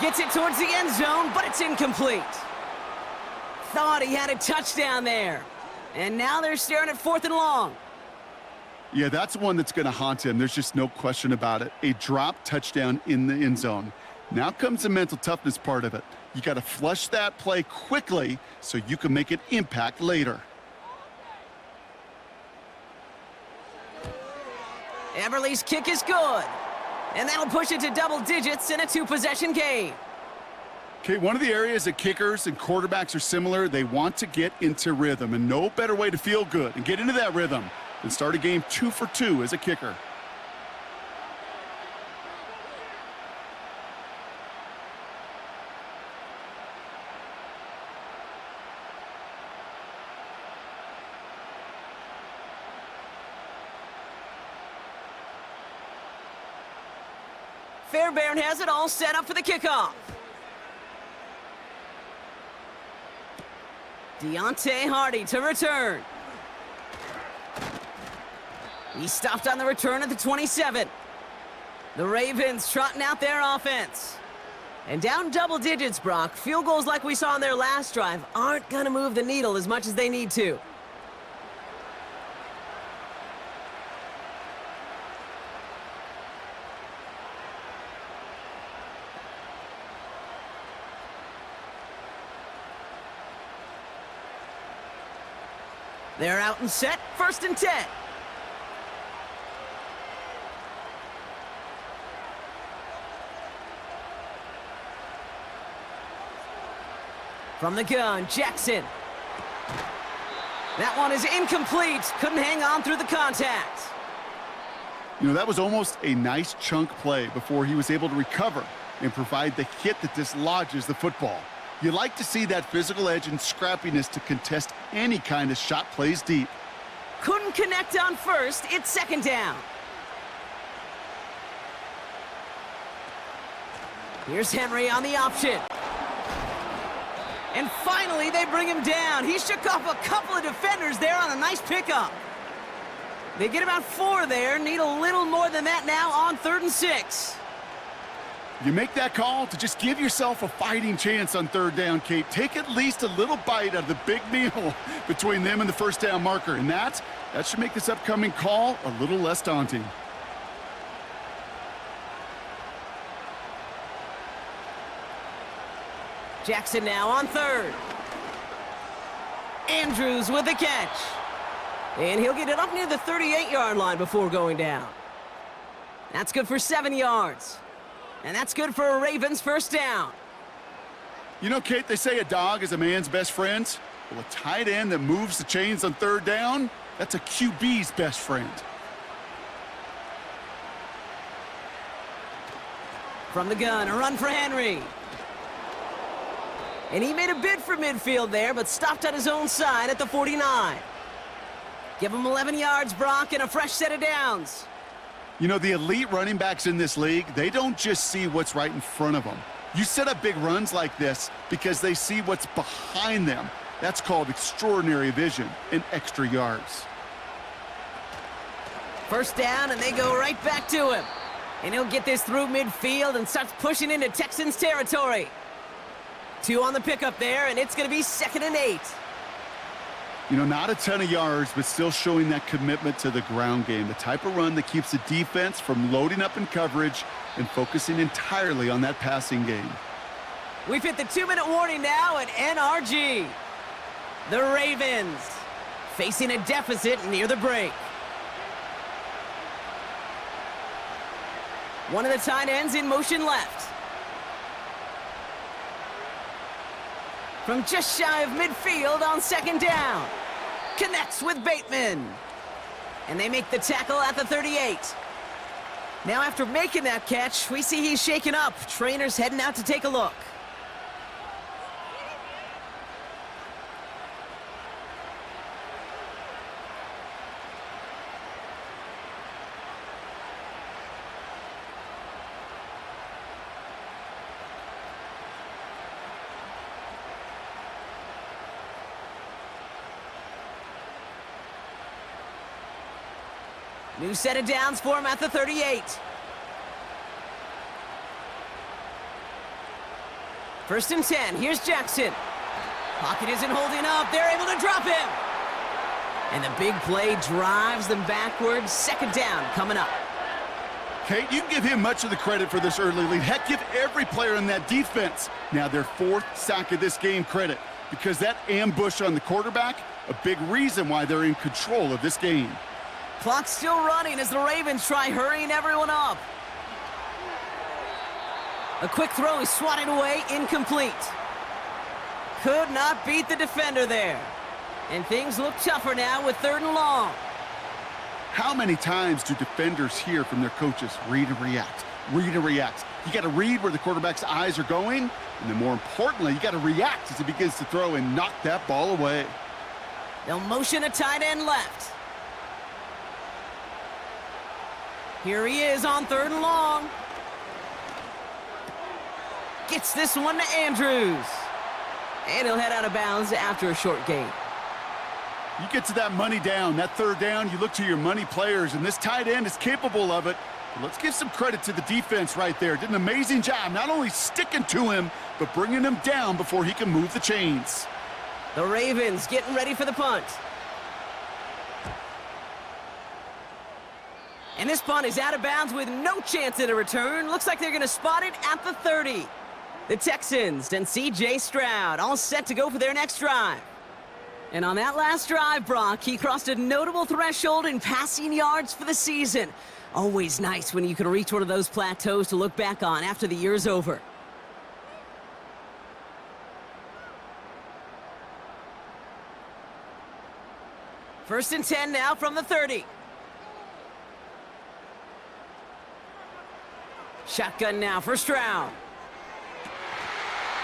Gets it towards the end zone, but it's incomplete. Thought he had a touchdown there. And now they're staring at 4th and long. Yeah, that's one that's going to haunt him. There's just no question about it. A drop touchdown in the end zone. Now comes the mental toughness part of it. You got to flush that play quickly so you can make an impact later. Everly's kick is good. And that'll push it to double digits in a 2-possession game. Okay, one of the areas that kickers and quarterbacks are similar, they want to get into rhythm, and no better way to feel good and get into that rhythm than start a game 2 for 2 as a kicker. Fairbairn has it all set up for the kickoff. Deontay Hardy to return. He stopped on the return at the 27. The Ravens trotting out their offense. And down double digits, Brock. Field goals like we saw on their last drive aren't going to move the needle as much as they need to. They're out and set, 1st and 10. From the gun, Jackson. That one is incomplete. Couldn't hang on through the contact. You know, that was almost a nice chunk play before he was able to recover and provide the hit that dislodges the football. You like to see that physical edge and scrappiness to contest any kind of shot plays deep. Couldn't connect on 1st. It's 2nd down. Here's Henry on the option. And finally, they bring him down. He shook off a couple of defenders there on a nice pickup. They get about 4 there. Need a little more than that now on 3rd and 6. You make that call to just give yourself a fighting chance on 3rd down, Kate. Take at least a little bite out of the big meal between them and the 1st down marker. And that should make this upcoming call a little less daunting. Jackson now on 3rd. Andrews with the catch. And he'll get it up near the 38-yard line before going down. That's good for 7 yards. And that's good for a Ravens 1st down. You know, Kate, they say a dog is a man's best friend. Well, a tight end that moves the chains on 3rd down, that's a QB's best friend. From the gun, a run for Henry. And he made a bid for midfield there, but stopped on his own side at the 49. Give him 11 yards, Brock, and a fresh set of downs. You know, the elite running backs in this league, they don't just see what's right in front of them. You set up big runs like this because they see what's behind them. That's called extraordinary vision and extra yards. 1st down, and they go right back to him. And he'll get this through midfield and starts pushing into Texans territory. 2 on the pickup there, and it's going to be 2nd and 8. You know, not a ton of yards, but still showing that commitment to the ground game. The type of run that keeps the defense from loading up in coverage and focusing entirely on that passing game. We've hit the 2-minute warning now at NRG. The Ravens facing a deficit near the break. One of the tight ends in motion left. From just shy of midfield on second down. Connects with Bateman. And they make the tackle at the 38. Now after making that catch, we see he's shaken up. Trainer's heading out to take a look. New set of downs for him at the 38. First and 10, here's Jackson. Pocket isn't holding up, they're able to drop him. And the big play drives them backwards. Second down coming up. Kate, you can give him much of the credit for this early lead. Heck, give every player in that defense now their 4th sack of this game credit, because that ambush on the quarterback, a big reason why they're in control of this game. Clock's still running as the Ravens try hurrying everyone up. A quick throw is swatted away, incomplete. Could not beat the defender there. And things look tougher now with 3rd and long. How many times do defenders hear from their coaches, read and react, read and react? You got to read where the quarterback's eyes are going, and then more importantly, you got to react as he begins to throw and knock that ball away. They'll motion a tight end left. Here he is on 3rd and long. Gets this one to Andrews. And he'll head out of bounds after a short gain. You get to that money down, that 3rd down, you look to your money players, and this tight end is capable of it. But let's give some credit to the defense right there. Did an amazing job, not only sticking to him, but bringing him down before he can move the chains. The Ravens getting ready for the punt. And this punt is out of bounds with no chance at a return. Looks like they're going to spot it at the 30. The Texans and C.J. Stroud all set to go for their next drive. And on that last drive, Brock, he crossed a notable threshold in passing yards for the season. Always nice when you can reach one of those plateaus to look back on after the year's over. First and 10 now from the 30. Shotgun now for Stroud.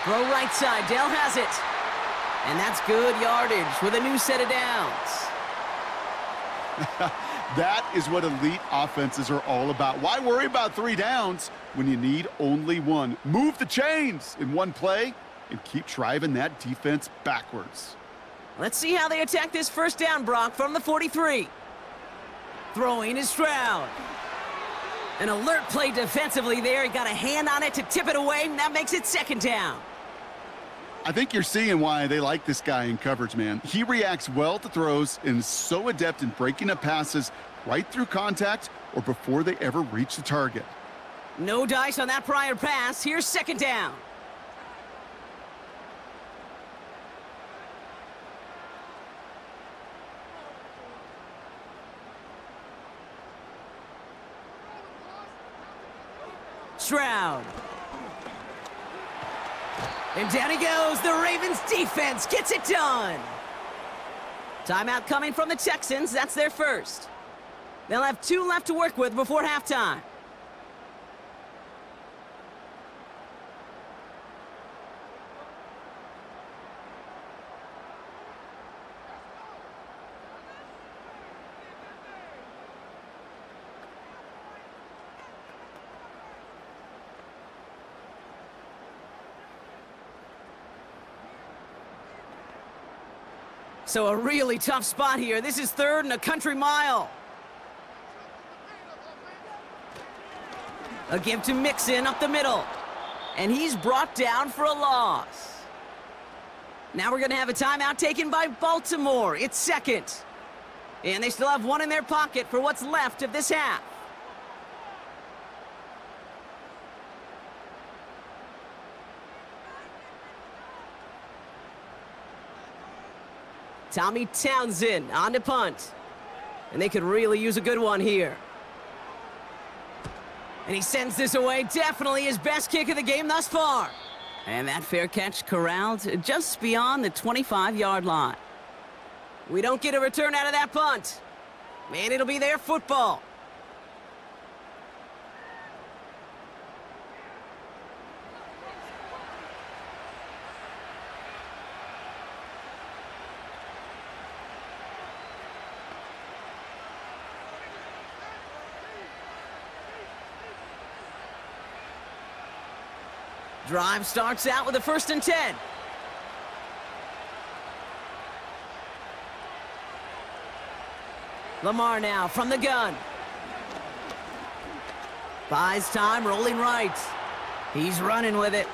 Throw right side, Dell has it. And that's good yardage with a new set of downs. That is what elite offenses are all about. Why worry about 3 downs when you need only 1? Move the chains in one play and keep driving that defense backwards. Let's see how they attack this first down, Brock, from the 43. Throwing is Stroud. An alert play defensively there. He got a hand on it to tip it away, and that makes it second down. I think you're seeing why they like this guy in coverage, man. He reacts well to throws and is so adept in breaking up passes right through contact or before they ever reach the target. No dice on that prior pass. Here's second down. Stroud. And down he goes. The Ravens defense gets it done. Timeout coming from the Texans. That's their first. They'll have 2 left to work with before halftime. So a really tough spot here. This is 3rd and a country mile. A give to Mixon up the middle. And he's brought down for a loss. Now we're going to have a timeout taken by Baltimore. It's 2nd. And they still have 1 in their pocket for what's left of this half. Tommy Townsend on to punt. And they could really use a good one here. And he sends this away. Definitely his best kick of the game thus far. And that fair catch corralled just beyond the 25-yard line. We don't get a return out of that punt. And it'll be their football. Drive starts out with a 1st and 10. Lamar now from the gun. Buys time, rolling right. He's running with it.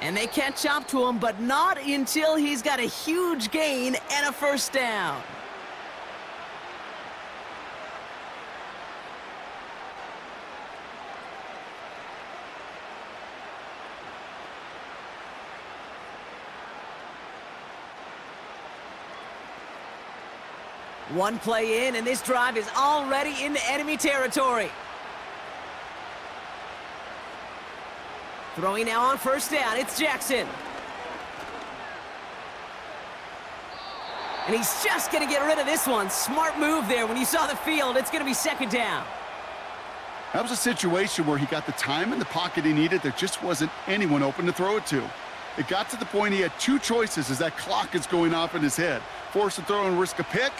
And they catch up to him, but not until he's got a huge gain and a 1st down. One play in, and this drive is already into enemy territory. Throwing now on 1st down, it's Jackson. And he's just going to get rid of this one. Smart move there. When you saw the field, it's going to be 2nd down. That was a situation where he got the time in the pocket he needed. There just wasn't anyone open to throw it to. It got to the point he had 2 choices as that clock is going off in his head. Force to throw and risk a pick,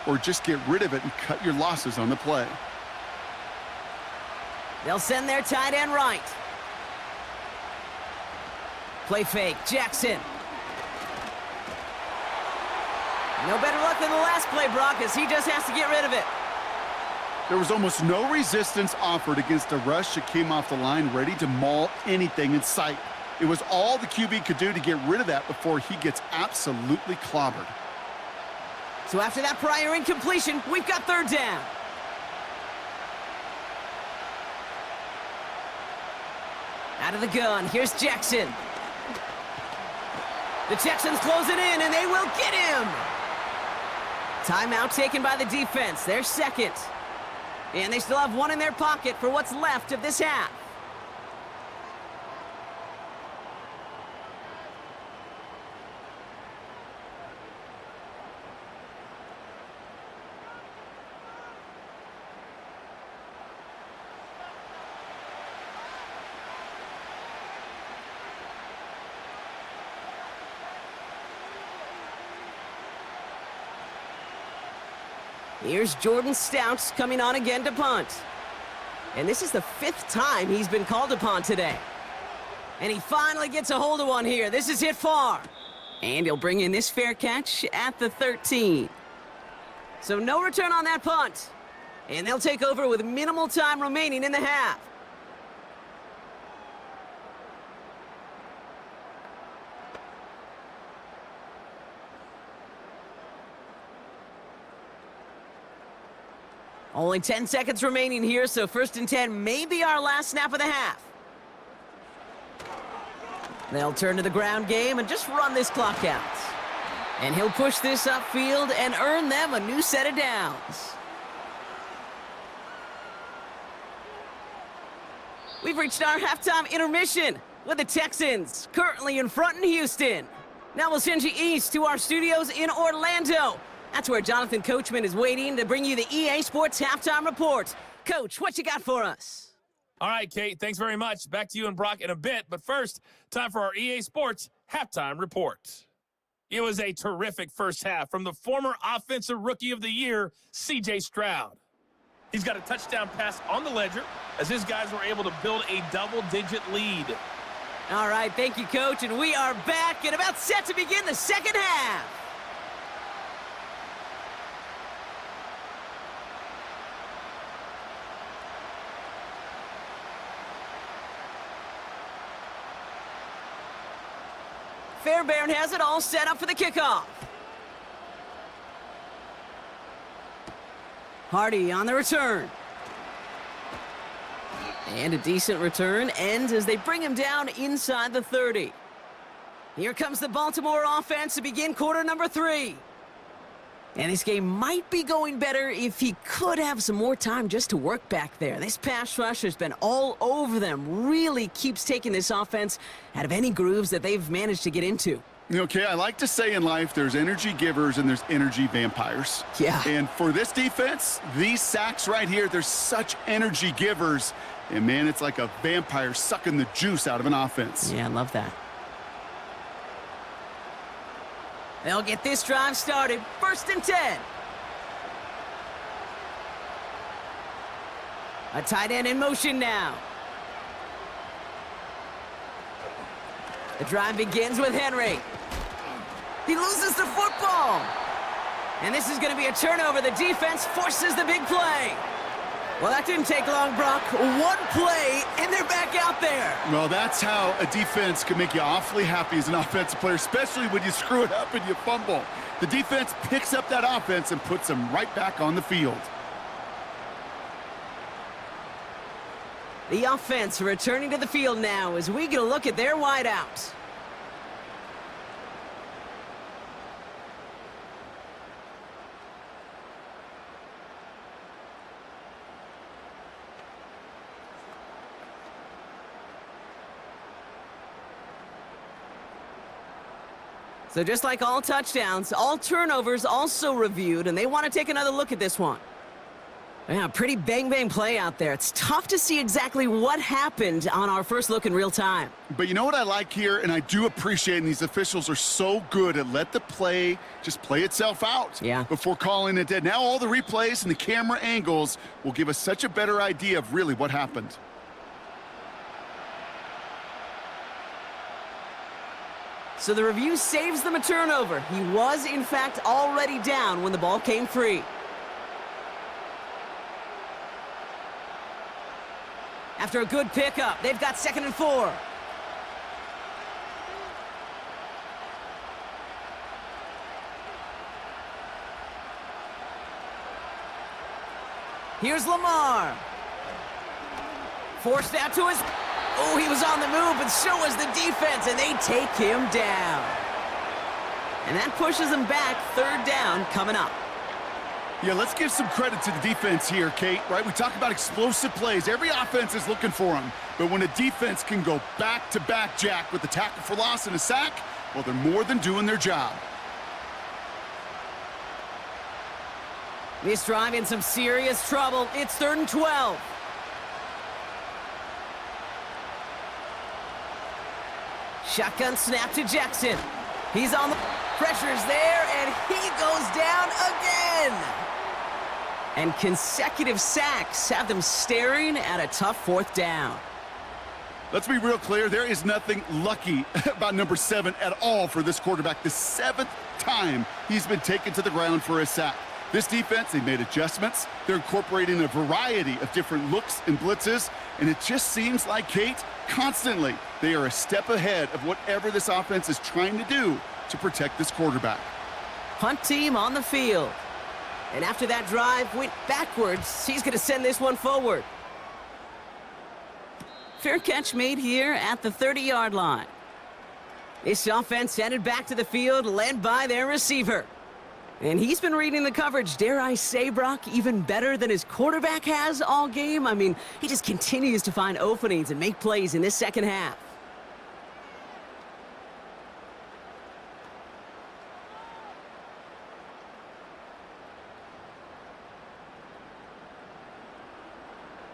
or just get rid of it and cut your losses on the play. They'll send their tight end right. Play fake, Jackson. No better luck than the last play, Brock, as he just has to get rid of it. There was almost no resistance offered against a rush that came off the line ready to maul anything in sight. It was all the QB could do to get rid of that before he gets absolutely clobbered. So after that prior incompletion, we've got 3rd down. Out of the gun, here's Jackson. The Texans close it in, and they will get him. Timeout taken by the defense, their 2nd. And they still have 1 in their pocket for what's left of this half. Here's Jordan Stouts coming on again to punt. And this is the 5th time he's been called upon today. And he finally gets a hold of one here. This is hit far. And he'll bring in this fair catch at the 13. So no return on that punt. And they'll take over with minimal time remaining in the half. Only 10 seconds remaining here, so 1st and 10 may be our last snap of the half. They'll turn to the ground game and just run this clock out. And he'll push this upfield and earn them a new set of downs. We've reached our halftime intermission with the Texans currently in front in Houston. Now we'll send you east to our studios in Orlando. That's where Jonathan Coachman is waiting to bring you the EA Sports Halftime Report. Coach, what you got for us? All right, Kate, thanks very much. Back to you and Brock in a bit. But first, time for our EA Sports Halftime Report. It was a terrific first half from the former Offensive Rookie of the Year, C.J. Stroud. He's got a touchdown pass on the ledger as his guys were able to build a double-digit lead. All right, thank you, Coach. And we are back and about set to begin the second half. Fairbairn has it all set up for the kickoff. Hardy on the return. And a decent return ends as they bring him down inside the 30. Here comes the Baltimore offense to begin quarter number 3. And this game might be going better if he could have some more time just to work back there. This pass rush has been all over them. Really keeps taking this offense out of any grooves that they've managed to get into. Okay, I like to say in life there's energy givers and there's energy vampires. Yeah. And for this defense, these sacks right here, they're such energy givers. And, man, it's like a vampire sucking the juice out of an offense. Yeah, I love that. They'll get this drive started. 1st and 10. A tight end in motion now. The drive begins with Henry. He loses the football. And this is going to be a turnover. The defense forces the big play. Well, that didn't take long, Brock. One play, and they're back out there. Well, that's how a defense can make you awfully happy as an offensive player, especially when you screw it up and you fumble. The defense picks up that offense and puts them right back on the field. The offense returning to the field now as we get a look at their wideouts. So just like all touchdowns, all turnovers also reviewed, and they want to take another look at this one. Yeah, pretty bang-bang play out there. It's tough to see exactly what happened on our first look in real time. But you know what I like here, and I do appreciate, and these officials are so good at let the play just play itself out before calling it dead. Now all the replays and the camera angles will give us such a better idea of really what happened. So the review saves them a turnover. He was, in fact, already down when the ball came free. After a good pickup, they've got 2nd and 4. Here's Lamar. Forced out to his... Oh, he was on the move, but so was the defense, and they take him down. And that pushes them back. 3rd down coming up. Yeah, let's give some credit to the defense here, Kate, right? We talk about explosive plays. Every offense is looking for them. But when a defense can go back-to-back, Jack, with a tackle for loss and a sack, well, they're more than doing their job. This drive in some serious trouble. It's 3rd and 12. Shotgun snap to Jackson. He's on the... Pressure's there, and he goes down again. And consecutive sacks have them staring at a tough 4th down. Let's be real clear. There is nothing lucky about number 7 at all for this quarterback. The 7th time he's been taken to the ground for a sack. This defense, they made adjustments. They're incorporating a variety of different looks and blitzes, and it just seems like, Kate, constantly they are a step ahead of whatever this offense is trying to do to protect this quarterback. Punt team on the field. And after that drive went backwards, he's going to send this one forward. Fair catch made here at the 30-yard line. This offense headed back to the field, led by their receiver. And he's been reading the coverage, dare I say, Brock, even better than his quarterback has all game. I mean, he just continues to find openings and make plays in this second half.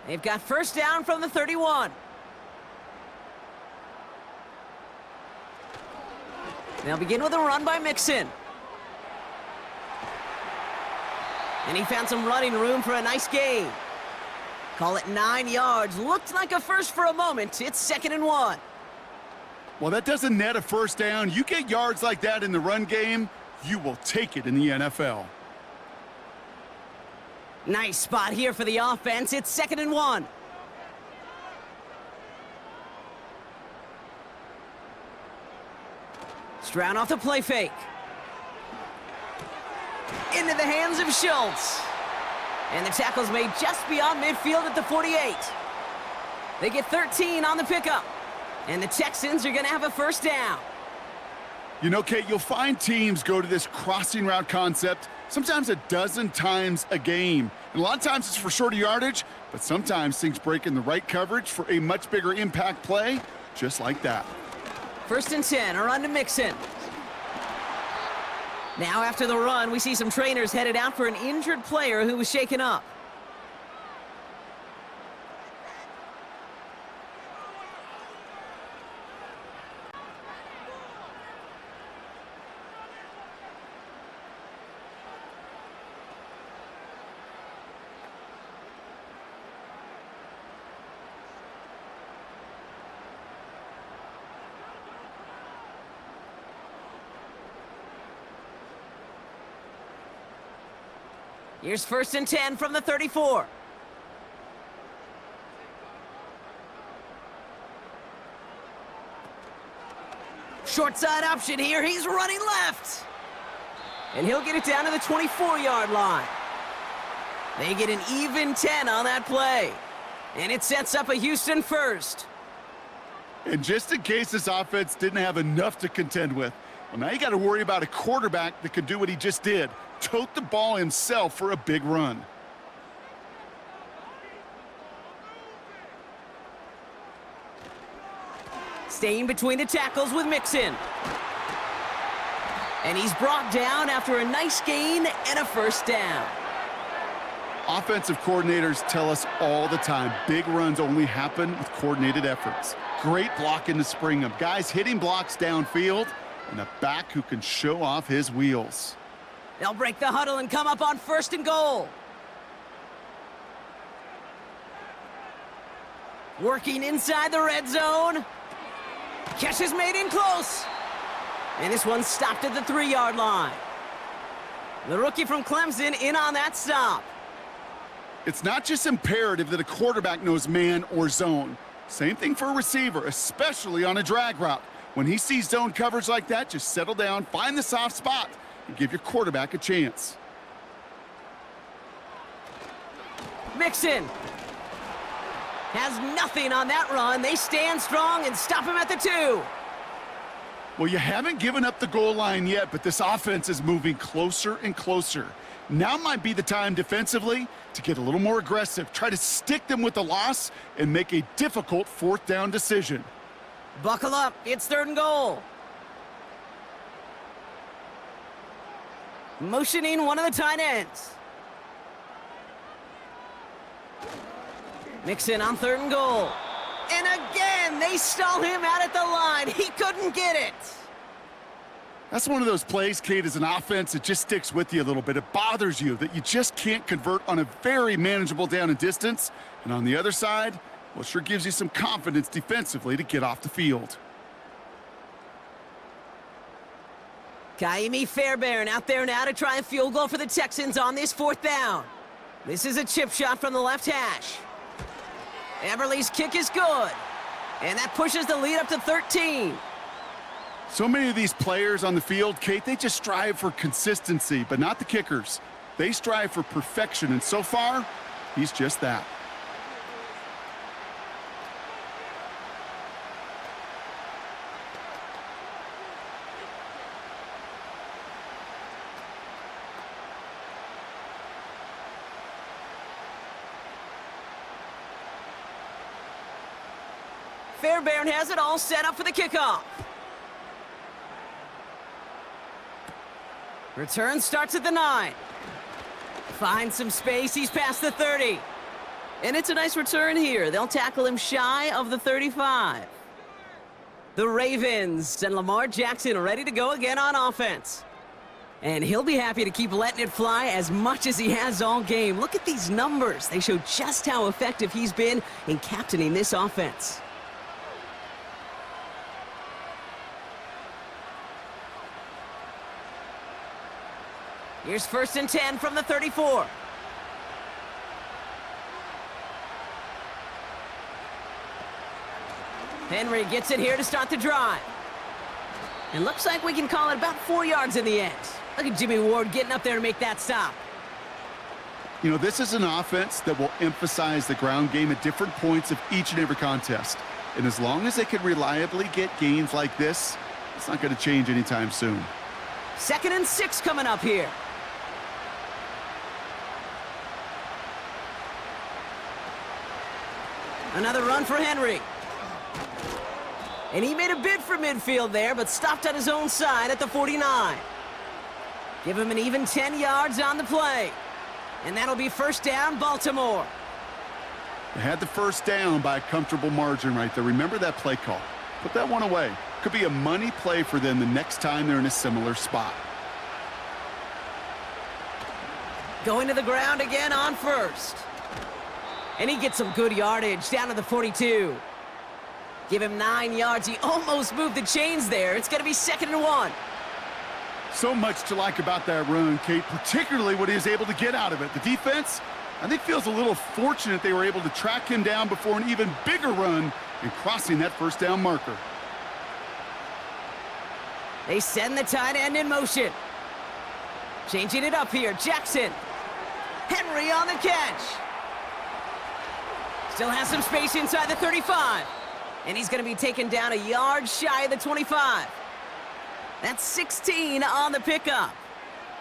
They've got 1st down from the 31. They'll begin with a run by Mixon. And he found some running room for a nice gain. Call it 9 yards. Looked like a first for a moment. It's 2nd and 1. Well, that doesn't net a 1st down. You get yards like that in the run game, you will take it in the NFL. Nice spot here for the offense. It's 2nd and 1. Stroud off the play fake. Into the hands of Schultz. And the tackle's made just beyond midfield at the 48. They get 13 on the pickup. And the Texans are going to have a 1st down. You know, Kate, you'll find teams go to this crossing route concept sometimes a dozen times a game. And a lot of times it's for shorter yardage, but sometimes things break in the right coverage for a much bigger impact play, just like that. 1st and 10, a run to Mixon. Now after the run, we see some trainers headed out for an injured player who was shaken up. Here's 1st and 10 from the 34. Short side option here. He's running left. And he'll get it down to the 24-yard line. They get an even 10 on that play. And it sets up a Houston first. And just in case this offense didn't have enough to contend with, well, now you got to worry about a quarterback that could do what he just did. Tote the ball himself for a big run. Staying between the tackles with Mixon. And he's brought down after a nice gain and a 1st down. Offensive coordinators tell us all the time, big runs only happen with coordinated efforts. Great blocking to spring them. Guys hitting blocks downfield, and a back who can show off his wheels. They'll break the huddle and come up on 1st and goal. Working inside the red zone. Catch is made in close. And this one stopped at the 3-yard line. The rookie from Clemson in on that stop. It's not just imperative that a quarterback knows man or zone. Same thing for a receiver, especially on a drag route. When he sees zone coverage like that, just settle down, find the soft spot, and give your quarterback a chance. Mixon has nothing on that run. They stand strong and stop him at the 2. Well, you haven't given up the goal line yet, but this offense is moving closer and closer. Now might be the time defensively to get a little more aggressive, try to stick them with the loss, and make a difficult 4th down decision. Buckle up, it's 3rd and goal. Motioning one of the tight ends. Mixon on 3rd and goal. And again, they stall him out at the line. He couldn't get it. That's one of those plays, Kate, as an offense, it just sticks with you a little bit. It bothers you that you just can't convert on a very manageable down and distance. And on the other side, well, it sure gives you some confidence defensively to get off the field. Kaimi Fairbairn out there now to try a field goal for the Texans on this 4th down. This is a chip shot from the left hash. Everly's kick is good. And that pushes the lead up to 13. So many of these players on the field, Kate, they just strive for consistency, but not the kickers. They strive for perfection, and so far, he's just that. Fairbairn has it all set up for the kickoff. Return starts at the 9. Finds some space, he's past the 30. And it's a nice return here. They'll tackle him shy of the 35. The Ravens and Lamar Jackson ready to go again on offense. And he'll be happy to keep letting it fly as much as he has all game. Look at these numbers. They show just how effective he's been in captaining this offense. Here's 1st and 10 from the 34. Henry gets it here to start the drive. It looks like we can call it about 4 yards in the end. Look at Jimmy Ward getting up there to make that stop. You know, this is an offense that will emphasize the ground game at different points of each and every contest. And as long as they can reliably get gains like this, it's not going to change anytime soon. 2nd and 6 coming up here. Another run for Henry. And he made a bid for midfield there, but stopped on his own side at the 49. Give him an even 10 yards on the play. And that'll be first down, Baltimore. They had the first down by a comfortable margin right there. Remember that play call. Put that one away. Could be a money play for them the next time they're in a similar spot. Going to the ground again on first. And he gets some good yardage down to the 42. Give him 9 yards. He almost moved the chains there. It's going to be 2nd and 1. So much to like about that run, Kate, particularly what he was able to get out of it. The defense, I think, feels a little fortunate they were able to track him down before an even bigger run and crossing that first down marker. They send the tight end in motion. Changing it up here, Jackson. Henry on the catch. Still has some space inside the 35. And he's going to be taken down a yard shy of the 25. That's 16 on the pickup.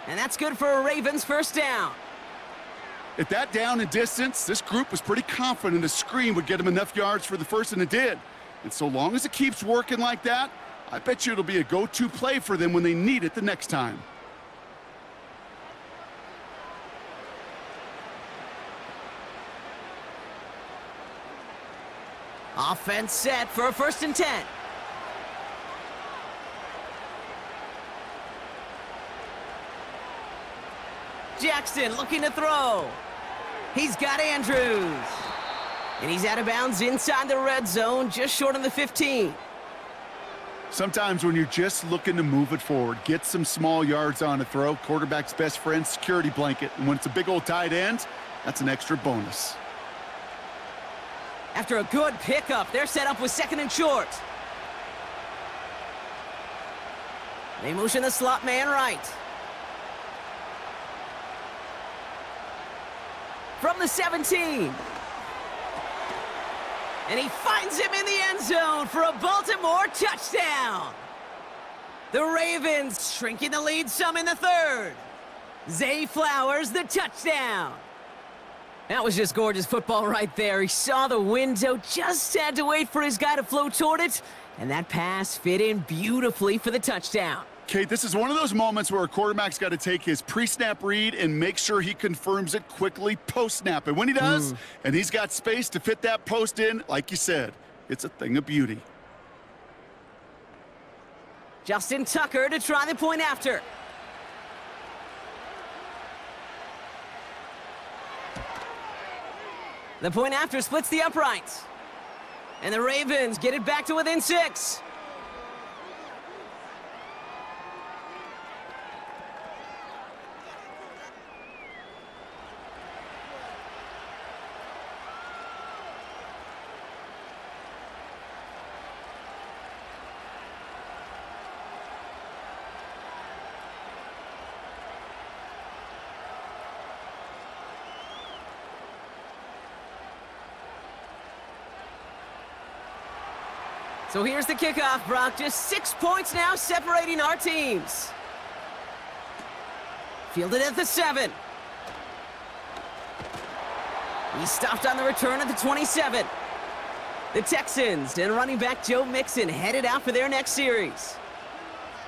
And that's good for a Ravens first down. At that down and distance, this group was pretty confident a screen would get him enough yards for the first, and it did. And so long as it keeps working like that, I bet you it'll be a go-to play for them when they need it the next time. Offense set for a 1st and 10. Jackson looking to throw. He's got Andrews. And he's out of bounds inside the red zone, just short of the 15. Sometimes when you're just looking to move it forward, get some small yards on a throw, quarterback's best friend, security blanket. And when it's a big old tight end, that's an extra bonus. After a good pickup, they're set up with 2nd and short. They motion the slot man right. From the 17. And he finds him in the end zone for a Baltimore touchdown. The Ravens shrinking the lead some in the 3rd. Zay Flowers, the touchdown. That was just gorgeous football right there. He saw the window, just had to wait for his guy to flow toward it, and that pass fit in beautifully for the touchdown. Kate, this is one of those moments where a quarterback's got to take his pre-snap read and make sure he confirms it quickly post-snap. And when he does, and he's got space to fit that post in, like you said, it's a thing of beauty. Justin Tucker to try the point after. The point after splits the uprights. And the Ravens get it back to within 6. So here's the kickoff, Brock. Just 6 points now separating our teams. Fielded at the 7. He stopped on the return at the 27. The Texans and running back Joe Mixon headed out for their next series.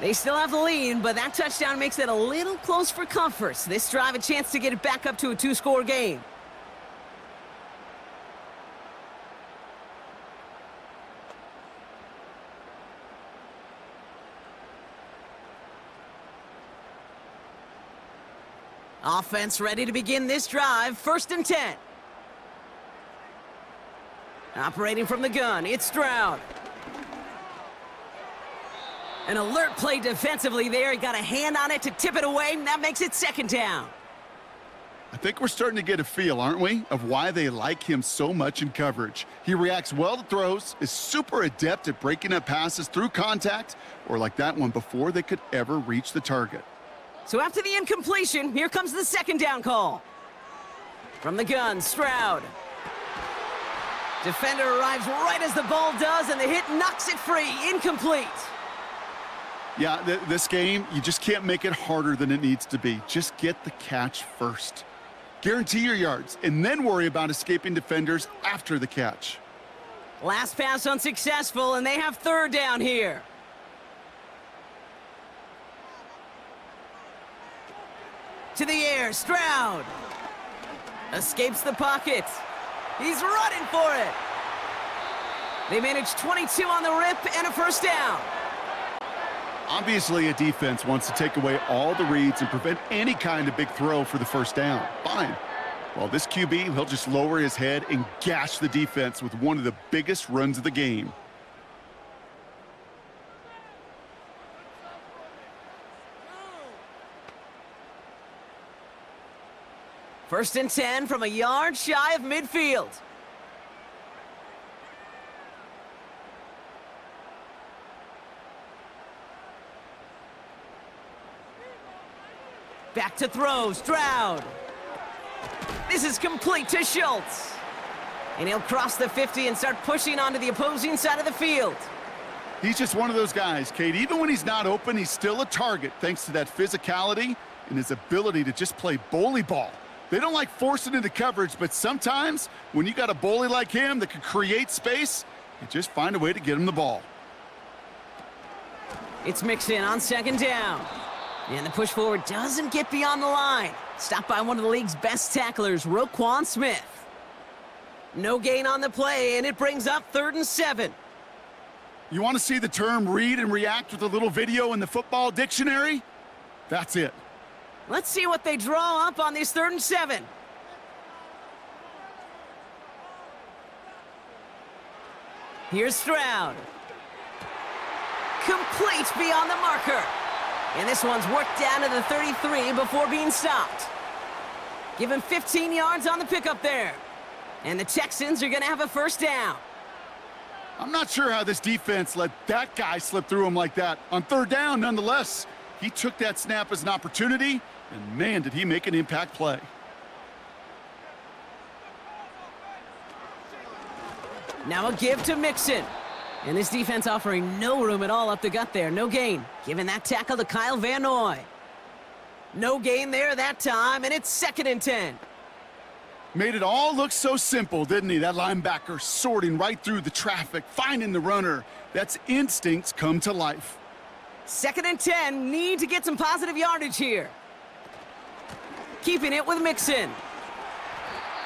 They still have the lead, but that touchdown makes it a little close for comfort. So this drive a chance to get it back up to a 2-score game. Offense ready to begin this drive. 1st and 10. Operating from the gun, it's Stroud. An alert play defensively there. He got a hand on it to tip it away, and that makes it 2nd down. I think we're starting to get a feel, aren't we, of why they like him so much in coverage. He reacts well to throws, is super adept at breaking up passes through contact, or like that one before they could ever reach the target. So after the incompletion, here comes the 2nd down call. From the gun, Stroud. Defender arrives right as the ball does, and the hit knocks it free. Incomplete. Yeah, this game, you just can't make it harder than it needs to be. Just get the catch first. Guarantee your yards, and then worry about escaping defenders after the catch. Last pass unsuccessful, and they have third down here. To the air, Stroud. Escapes the pocket. He's running for it. They managed 22 on the rip and a first down. Obviously, a defense wants to take away all the reads and prevent any kind of big throw for the first down. Fine. Well, this QB, he'll just lower his head and gash the defense with one of the biggest runs of the game. First and 10 from a yard shy of midfield. Back to throw, Stroud. This is complete to Schultz. And he'll cross the 50 and start pushing onto the opposing side of the field. He's just one of those guys, Kate. Even when he's not open, he's still a target thanks to that physicality and his ability to just play bully ball. They don't like forcing into coverage, but sometimes when you got a bully like him that can create space, you just find a way to get him the ball. It's Mixon on second down. And the push forward doesn't get beyond the line. Stopped by one of the league's best tacklers, Roquan Smith. No gain on the play, and it brings up 3rd and 7. You want to see the term read and react with a little video in the football dictionary? That's it. Let's see what they draw up on this 3rd and 7. Here's Stroud. Complete beyond the marker. And this one's worked down to the 33 before being stopped. Give him 15 yards on the pickup there. And the Texans are going to have a first down. I'm not sure how this defense let that guy slip through him like that. On 3rd down, nonetheless, he took that snap as an opportunity, and man, did he make an impact play. Now a give to Mixon. And this defense offering no room at all up the gut there. No gain. Giving that tackle to Kyle Van Noy. No gain there that time, and it's 2nd and 10. Made it all look so simple, didn't he? That linebacker sorting right through the traffic, finding the runner. That's instincts come to life. 2nd and 10. Need to get some positive yardage here. Keeping it with Mixon.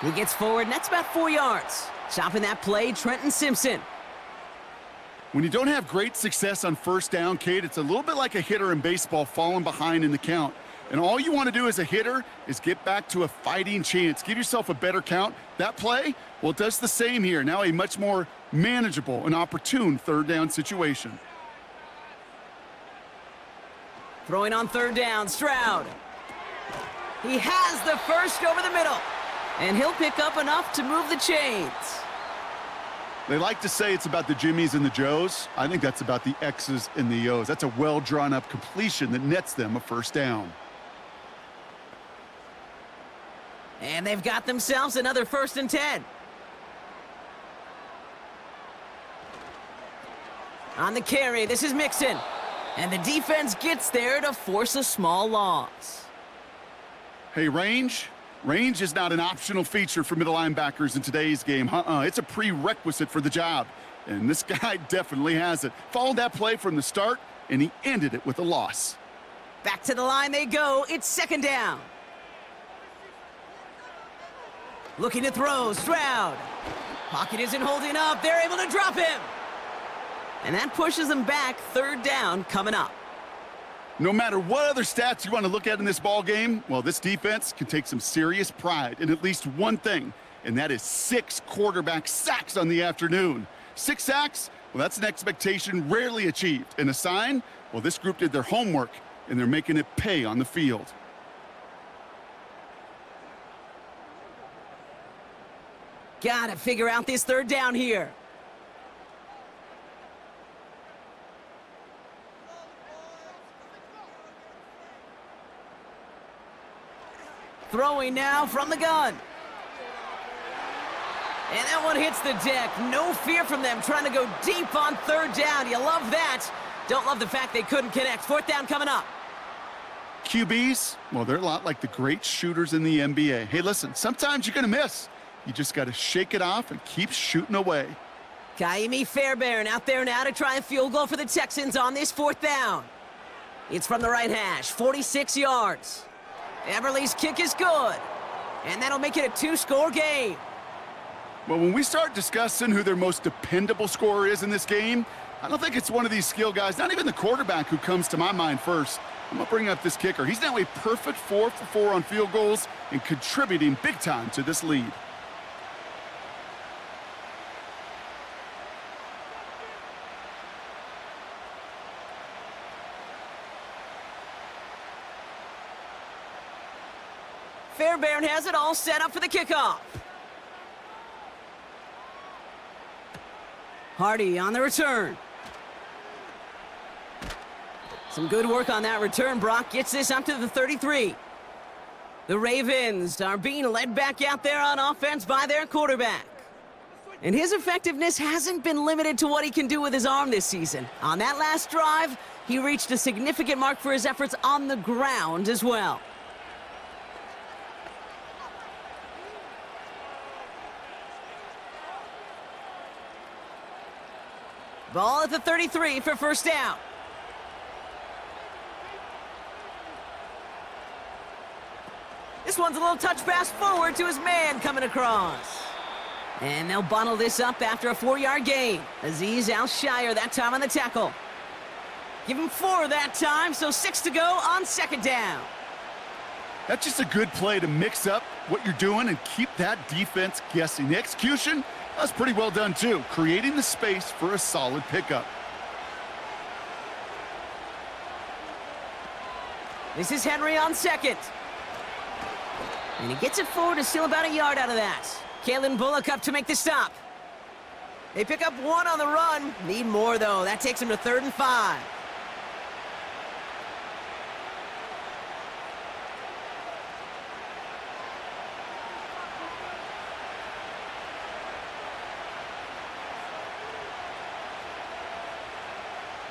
He gets forward, and that's about 4 yards. Stopping that play, Trenton Simpson. When you don't have great success on 1st down, Kate, it's a little bit like a hitter in baseball falling behind in the count. And all you want to do as a hitter is get back to a fighting chance. Give yourself a better count. That play, well, it does the same here. Now a much more manageable and opportune 3rd down situation. Throwing on 3rd down, Stroud. He has the first over the middle. And he'll pick up enough to move the chains. They like to say it's about the Jimmies and the Joes. I think that's about the X's and the O's. That's a well-drawn-up completion that nets them a first down. And they've got themselves another 1st and 10. On the carry, this is Mixon. And the defense gets there to force a small loss. Hey, range is not an optional feature for middle linebackers in today's game. It's a prerequisite for the job. And this guy definitely has it. Followed that play from the start, and he ended it with a loss. Back to the line they go. It's 2nd down. Looking to throw, Stroud. Pocket isn't holding up. They're able to drop him. And that pushes them back. 3rd down coming up. No matter what other stats you want to look at in this ball game, well, this defense can take some serious pride in at least one thing, and that is 6 quarterback sacks on the afternoon. 6 sacks, well, that's an expectation rarely achieved. And a sign, well, this group did their homework, and they're making it pay on the field. Gotta figure out this 3rd down here. Throwing now from the gun. And that one hits the deck. No fear from them trying to go deep on 3rd down. You love that. Don't love the fact they couldn't connect. 4th down coming up. QBs, well, they're a lot like the great shooters in the NBA. Hey, listen, sometimes you're going to miss. You just got to shake it off and keep shooting away. Kaimi Fairbairn out there now to try a field goal for the Texans on this 4th down. It's from the right hash, 46 yards. Everly's kick is good, and that'll make it a 2-score game. Well, when we start discussing who their most dependable scorer is in this game, I don't think it's one of these skill guys, not even the quarterback, who comes to my mind first. I'm going to bring up this kicker. He's now a perfect 4 for 4 on field goals and contributing big time to this lead. Fairbairn has it all set up for the kickoff. Hardy on the return. Some good work on that return. Brock gets this up to the 33. The Ravens are being led back out there on offense by their quarterback. And his effectiveness hasn't been limited to what he can do with his arm this season. On that last drive, he reached a significant mark for his efforts on the ground as well. Ball at the 33 for 1st down. This one's a little touch pass forward to his man coming across. And they'll bundle this up after a 4-yard gain. Azeez Al-Shire that time on the tackle. Give him 4 that time, so 6 to go on 2nd down. That's just a good play to mix up what you're doing and keep that defense guessing. The execution, that's pretty well done too, creating the space for a solid pickup. This is Henry on 2nd. And he gets it forward to steal about a yard out of that. Kalen Bullock up to make the stop. They pick up 1 on the run. Need more, though. That takes him to 3rd and 5.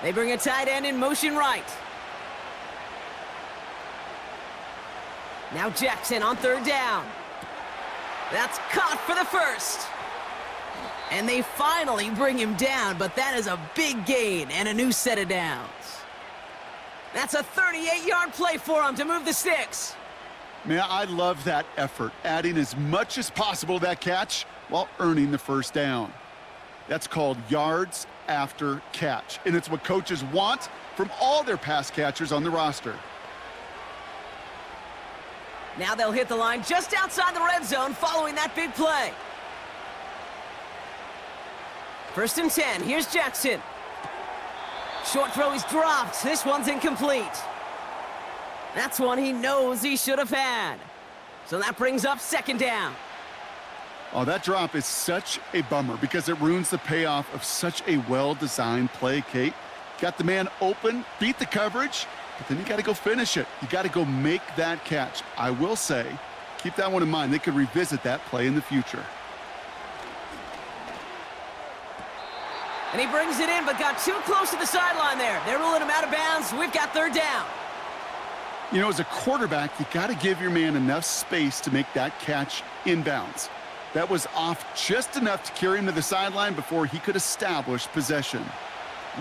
They bring a tight end in motion right. Now Jackson on 3rd down. That's caught for the 1st. And they finally bring him down, but that is a big gain and a new set of downs. That's a 38-yard play for him to move the sticks. Man, I love that effort, adding as much as possible to that catch while earning the 1st down. That's called yards after catch, and it's what coaches want from all their pass catchers on the roster. Now they'll hit the line just outside the red zone following that big play. 1st and 10. Here's Jackson. Short throw is dropped. This one's incomplete. That's one he knows he should have had. So that brings up 2nd down. Oh, that drop is such a bummer because it ruins the payoff of such a well-designed play, Kate. Got the man open, beat the coverage, but then you got to go finish it. You got to go make that catch. I will say, keep that one in mind. They could revisit that play in the future. And he brings it in, but got too close to the sideline there. They're ruling him out of bounds. We've got 3rd down. You know, as a quarterback, you got to give your man enough space to make that catch inbounds. That was off just enough to carry him to the sideline before he could establish possession.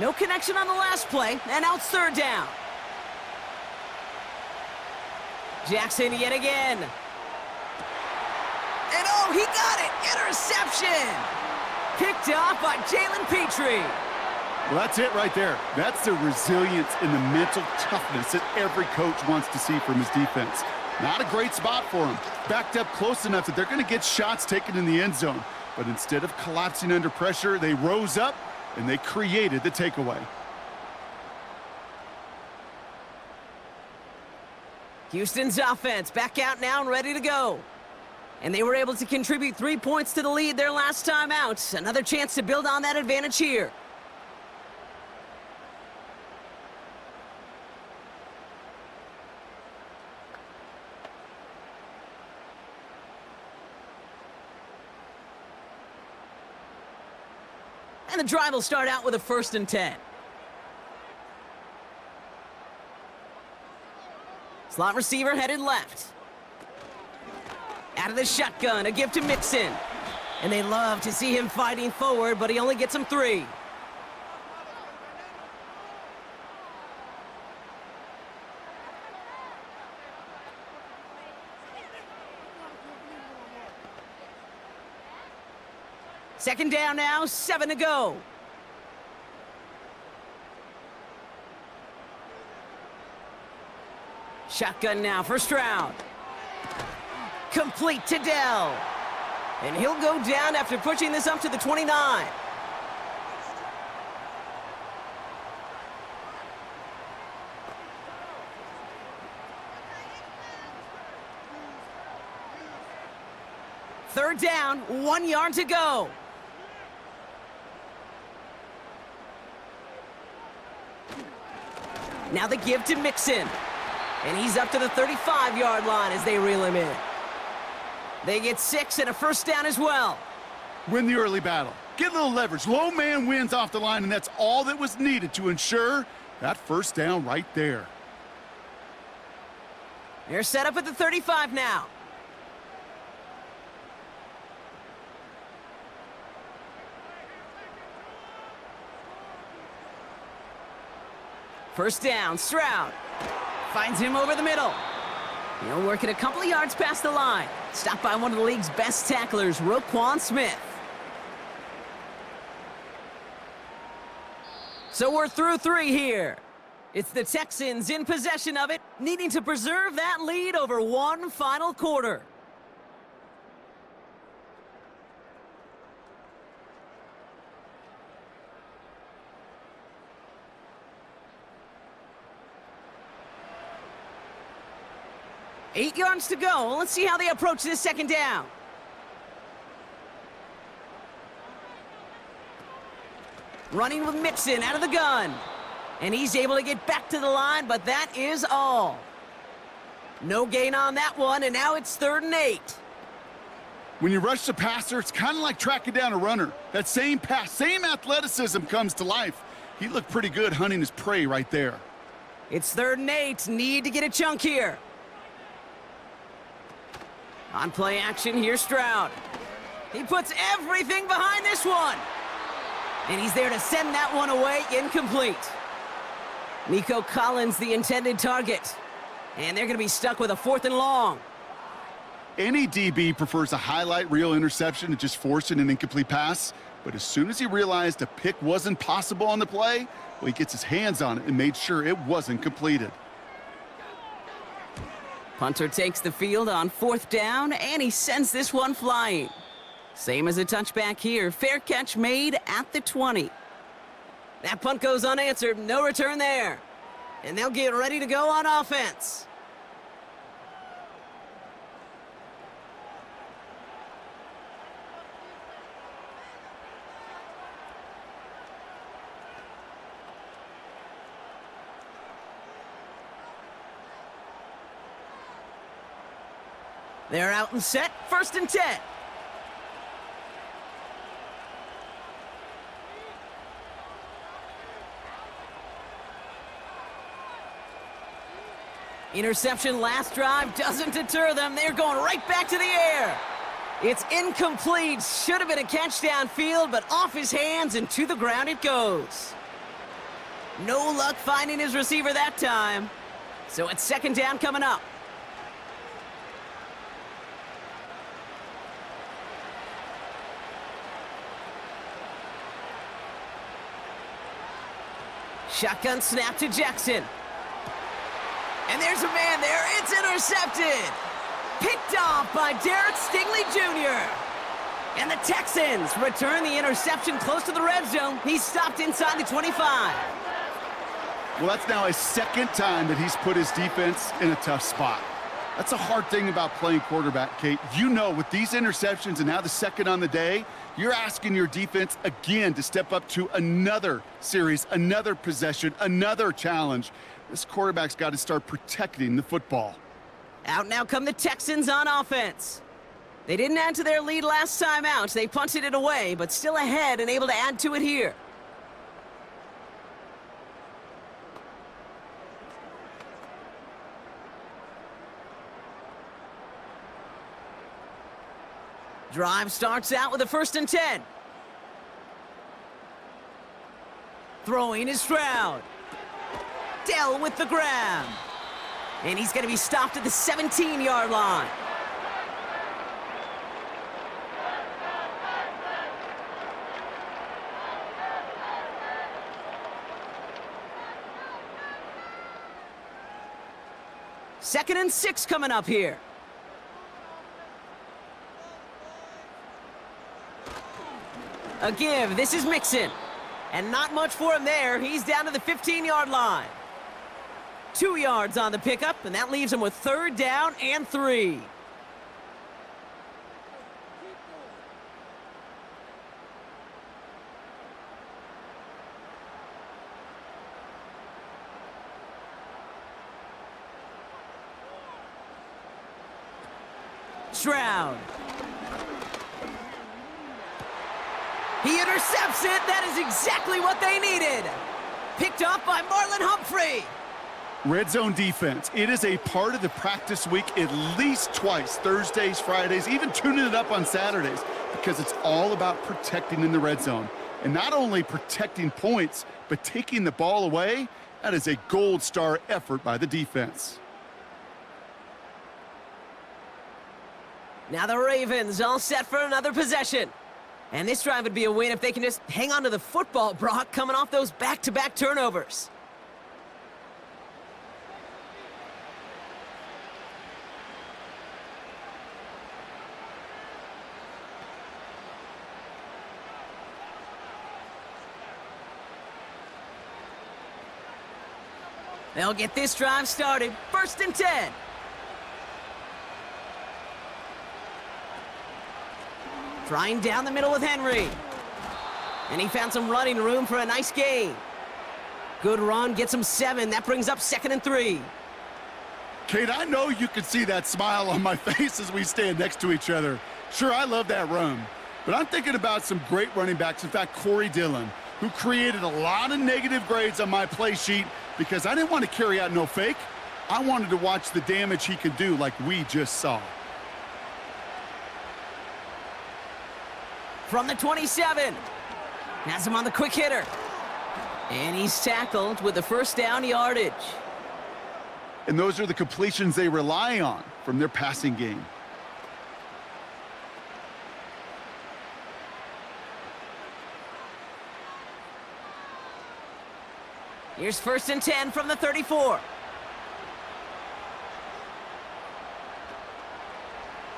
No connection on the last play, and now it's 3rd down. Jackson yet again. And oh, he got it! Interception! Picked off by Jalen Petrie. Well, that's it right there. That's the resilience and the mental toughness that every coach wants to see from his defense. Not a great spot for him. Backed up close enough that they're going to get shots taken in the end zone. But instead of collapsing under pressure, they rose up and they created the takeaway. Houston's offense back out now and ready to go. And they were able to contribute 3 points to the lead their last time out. Another chance to build on that advantage here. And the drive will start out with a 1st and 10. Slot receiver headed left. Out of the shotgun, a give to Mixon. And they love to see him fighting forward, but he only gets them 3. Second down now, 7 to go. Shotgun now for Stroud. Complete to Dell. And he'll go down after pushing this up to the 29. Third down, 1 yard to go. Now the give to Mixon. And he's up to the 35-yard line as they reel him in. They get 6 and a first down as well. Win the early battle. Get a little leverage. Low man wins off the line, and that's all that was needed to ensure that first down right there. They're set up at the 35 now. First down, Stroud. Finds him over the middle. He'll work it a couple of yards past the line. Stopped by one of the league's best tacklers, Roquan Smith. So we're through 3 here. It's the Texans in possession of it, needing to preserve that lead over one final quarter. Eight yards to go. Let's see how they approach this second down. Running with Mixon out of the gun. And he's able to get back to the line, but that is all. No gain on that one, and now it's 3rd and 8. When you rush the passer, it's kind of like tracking down a runner. That same pass, same athleticism comes to life. He looked pretty good hunting his prey right there. It's 3rd and 8. Need to get a chunk here. On play action, here's Stroud. He puts everything behind this one. And he's there to send that one away, incomplete. Nico Collins, the intended target. And they're going to be stuck with a 4th and long. Any DB prefers a highlight reel interception to just forcing an incomplete pass. But as soon as he realized a pick wasn't possible on the play, well, he gets his hands on it and made sure it wasn't completed. Punter takes the field on 4th down, and he sends this one flying. Same as a touchback here. Fair catch made at the 20. That punt goes unanswered. No return there. And they'll get ready to go on offense. They're out and set. 1st and 10. Interception last drive doesn't deter them. They're going right back to the air. It's incomplete. Should have been a catch downfield, but off his hands and to the ground it goes. No luck finding his receiver that time. So it's 2nd down coming up. Shotgun snap to Jackson. And there's a man there. It's intercepted. Picked off by Derek Stingley Jr. And the Texans return the interception close to the red zone. He's stopped inside the 25. Well, that's now his 2nd time that he's put his defense in a tough spot. That's a hard thing about playing quarterback, Kate. You know, with these interceptions and now the 2nd on the day, you're asking your defense again to step up to another series, another possession, another challenge. This quarterback's got to start protecting the football. Out now come the Texans on offense. They didn't add to their lead last time out. They punted it away, but still ahead and able to add to it here. Drive starts out with a 1st and 10. Throwing is Stroud. Dell with the grab. And he's going to be stopped at the 17-yard line. Second and 6 coming up here. A give. This is Mixon. And not much for him there. He's down to the 15-yard line. 2 yards on the pickup, and that leaves him with 3rd down and 3. Stroud. He intercepts it. That is exactly what they needed. Picked off by Marlon Humphrey. Red zone defense. It is a part of the practice week at least twice, Thursdays, Fridays, even tuning it up on Saturdays, because it's all about protecting in the red zone. And not only protecting points, but taking the ball away. That is a gold star effort by the defense. Now the Ravens all set for another possession. And this drive would be a win if they can just hang on to the football, Brock, coming off those back-to-back turnovers. They'll get this drive started. 1st and 10. Trying down the middle with Henry. And he found some running room for a nice gain. Good run, gets him 7. That brings up 2nd and 3. Kate, I know you can see that smile on my face as we stand next to each other. Sure, I love that run. But I'm thinking about some great running backs. In fact, Corey Dillon, who created a lot of negative grades on my play sheet because I didn't want to carry out no fake. I wanted to watch the damage he could do like we just saw. From the 27. Has him on the quick hitter. And he's tackled with the 1st down yardage. And those are the completions they rely on from their passing game. Here's 1st and 10 from the 34.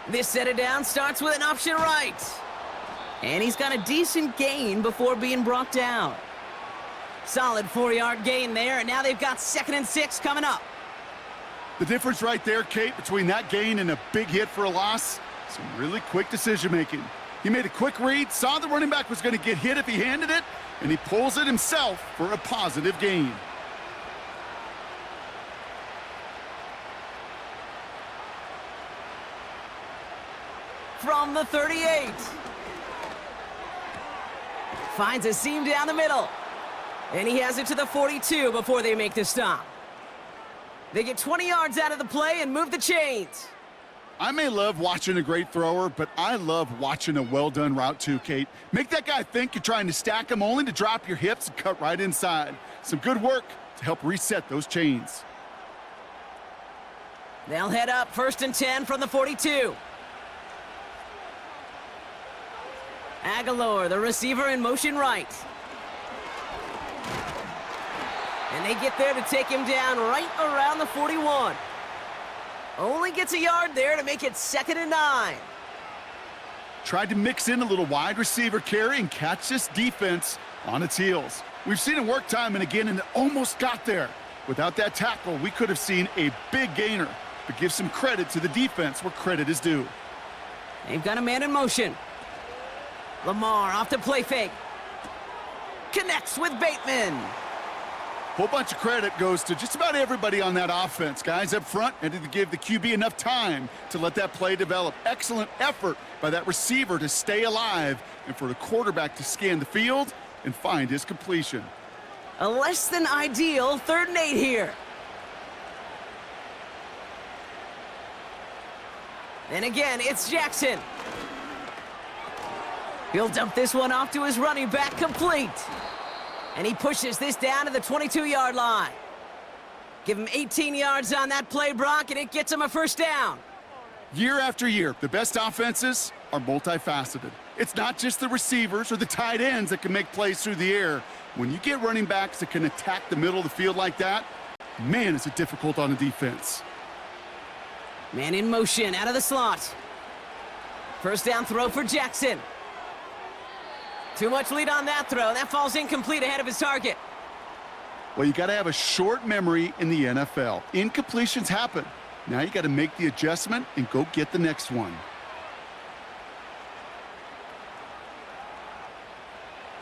This set it down starts with an option right. And he's got a decent gain before being brought down. Solid 4-yard gain there, and now they've got 2nd and 6 coming up. The difference right there, Kate, between that gain and a big hit for a loss, some really quick decision-making. He made a quick read, saw the running back was going to get hit if he handed it, and he pulls it himself for a positive gain. From the 38. Finds a seam down the middle. And he has it to the 42 before they make the stop. They get 20 yards out of the play and move the chains. I may love watching a great thrower, but I love watching a well-done route too, Kate. Make that guy think you're trying to stack him only to drop your hips and cut right inside. Some good work to help reset those chains. They'll head up 1st and 10 from the 42. Aguilar, the receiver, in motion right. And they get there to take him down right around the 41. Only gets a yard there to make it 2nd and 9. Tried to mix in a little wide receiver carry and catch this defense on its heels. We've seen it work time and again, and it almost got there. Without that tackle, we could have seen a big gainer. But give some credit to the defense where credit is due. They've got a man in motion. Lamar off the play fake. Connects with Bateman. Whole bunch of credit goes to just about everybody on that offense. Guys up front and to give the QB enough time to let that play develop. Excellent effort by that receiver to stay alive and for the quarterback to scan the field and find his completion. A less than ideal 3rd and 8 here. And again, it's Jackson. He'll dump this one off to his running back, complete. And he pushes this down to the 22-yard line. Give him 18 yards on that play, Brock, and it gets him a first down. Year after year, the best offenses are multifaceted. It's not just the receivers or the tight ends that can make plays through the air. When you get running backs that can attack the middle of the field like that, man, is it difficult on a defense. Man in motion, out of the slot. First down throw for Jackson. Too much lead on that throw. That falls incomplete ahead of his target. Well, you got to have a short memory in the NFL. Incompletions happen. Now you got to make the adjustment and go get the next one.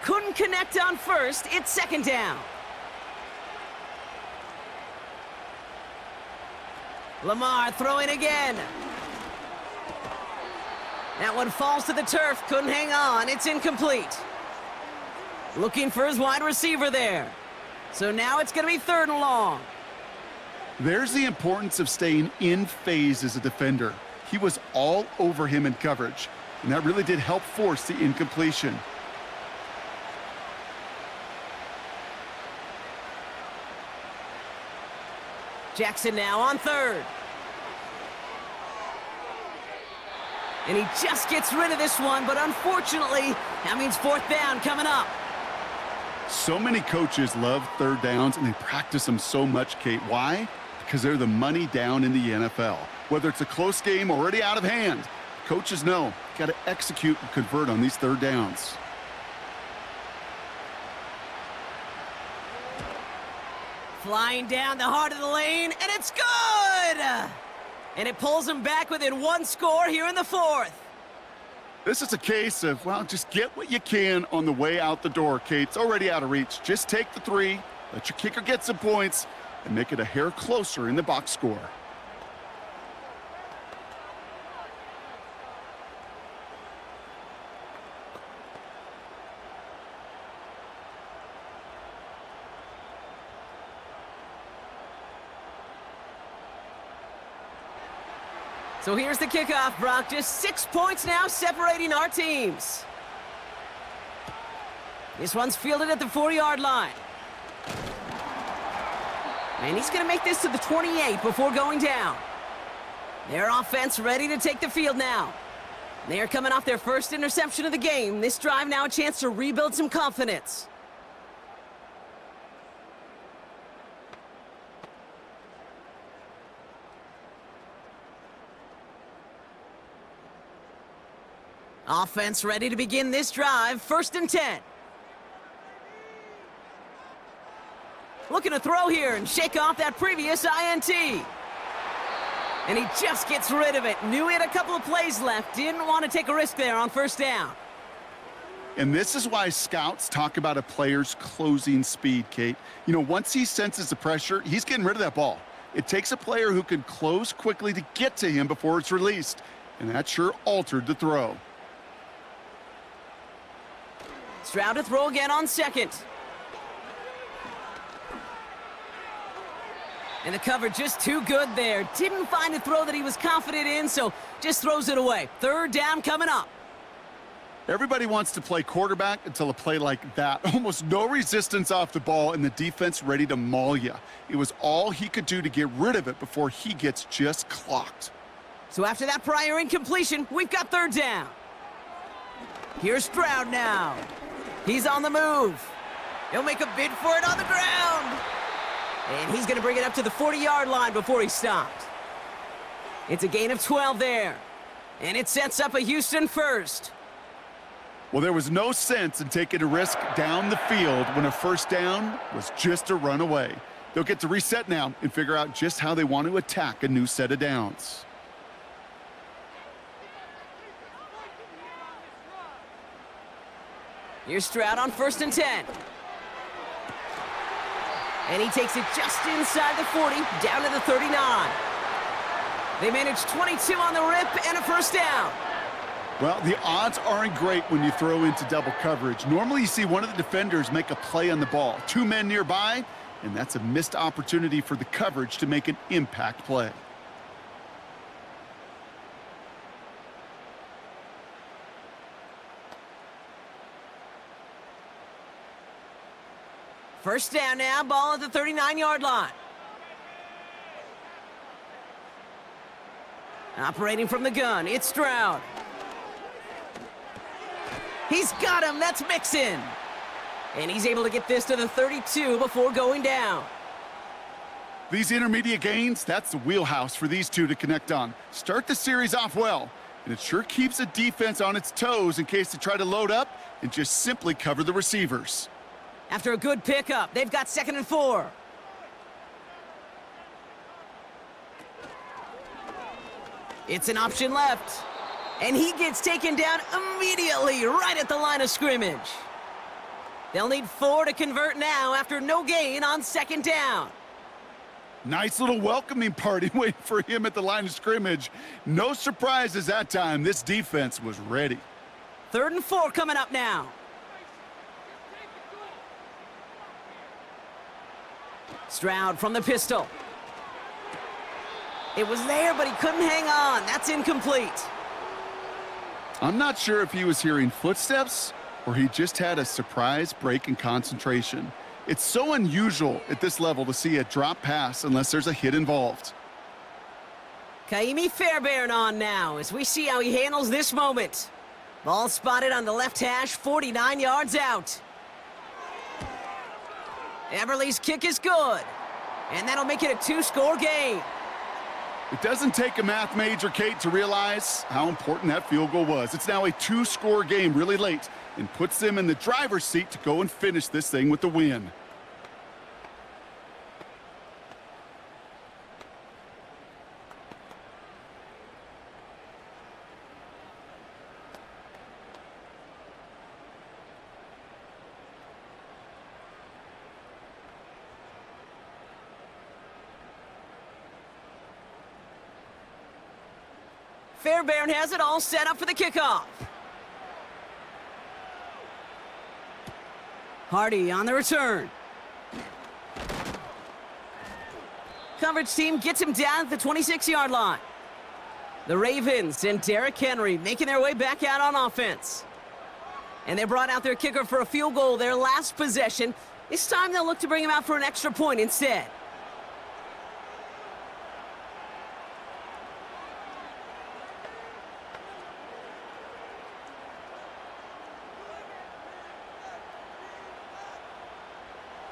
Couldn't connect on first. It's second down. Lamar throwing again. That one falls to the turf. Couldn't hang on. It's incomplete. Looking for his wide receiver there. So now it's going to be 3rd and long. There's the importance of staying in phase as a defender. He was all over him in coverage, and that really did help force the incompletion. Jackson now on 3rd. And he just gets rid of this one, but unfortunately, that means 4th down coming up. So many coaches love 3rd downs, and they practice them so much, Kate. Why? Because they're the money down in the NFL. Whether it's a close game already out of hand, coaches know got to execute and convert on these 3rd downs. Flying down the heart of the lane, and it's good! And it pulls him back within 1 score here in the 4th. This is a case of, well, just get what you can on the way out the door, Kate. It's already out of reach. Just take the 3, let your kicker get some points, and make it a hair closer in the box score. So here's the kickoff, Brock. Just 6 points now separating our teams. This one's fielded at the 4-yard line. And he's going to make this to the 28 before going down. Their offense ready to take the field now. They are coming off their first interception of the game. This drive now a chance to rebuild some confidence. Offense ready to begin this drive. 1st and 10. Looking to throw here and shake off that previous INT. And he just gets rid of it. Knew he had a couple of plays left. Didn't want to take a risk there on 1st down. And this is why scouts talk about a player's closing speed, Kate. You know, once he senses the pressure, he's getting rid of that ball. It takes a player who can close quickly to get to him before it's released. And that sure altered the throw. Stroud to throw again on 2nd. And the cover just too good there. Didn't find a throw that he was confident in, so just throws it away. 3rd down coming up. Everybody wants to play quarterback until a play like that. Almost no resistance off the ball and the defense ready to maul you. It was all he could do to get rid of it before he gets just clocked. So after that prior incompletion, we've got 3rd down. Here's Stroud now. He's on the move. He'll make a bid for it on the ground. And he's going to bring it up to the 40-yard line before he stopped. It's a gain of 12 there. And it sets up a Houston 1st. Well, there was no sense in taking a risk down the field when a 1st down was just a run away. They'll get to reset now and figure out just how they want to attack a new set of downs. Here's Stroud on 1st and 10. And he takes it just inside the 40, down to the 39. They manage 22 on the rip and a 1st down. Well, the odds aren't great when you throw into double coverage. Normally you see one of the defenders make a play on the ball. 2 men nearby, and that's a missed opportunity for the coverage to make an impact play. First down now, ball at the 39-yard line. Operating from the gun, it's Stroud. He's got him, that's Mixon. And he's able to get this to the 32 before going down. These intermediate gains, that's the wheelhouse for these two to connect on. Start the series off well, and it sure keeps the defense on its toes in case they try to load up and just simply cover the receivers. After a good pickup, they've got 2nd and 4. It's an option left. And he gets taken down immediately right at the line of scrimmage. They'll need 4 to convert now after no gain on 2nd down. Nice little welcoming party waiting for him at the line of scrimmage. No surprises that time. This defense was ready. 3rd and 4 coming up now. Stroud from the pistol. It was there, but he couldn't hang on. That's incomplete. I'm not sure if he was hearing footsteps or he just had a surprise break in concentration. It's so unusual at this level to see a drop pass unless there's a hit involved. Kaimi Fairbairn on now as we see how he handles this moment. Ball spotted on the left hash, 49 yards out. Everly's kick is good, and that'll make it a 2-score game. It doesn't take a math major, Kate, to realize how important that field goal was. It's now a 2-score game really late and puts them in the driver's seat to go and finish this thing with the win. Fairbairn has it all set up for the kickoff. Hardy on the return. Coverage team gets him down at the 26-yard line. The Ravens and Derrick Henry making their way back out on offense. And they brought out their kicker for a field goal their last possession. This time they'll look to bring him out for an extra point instead.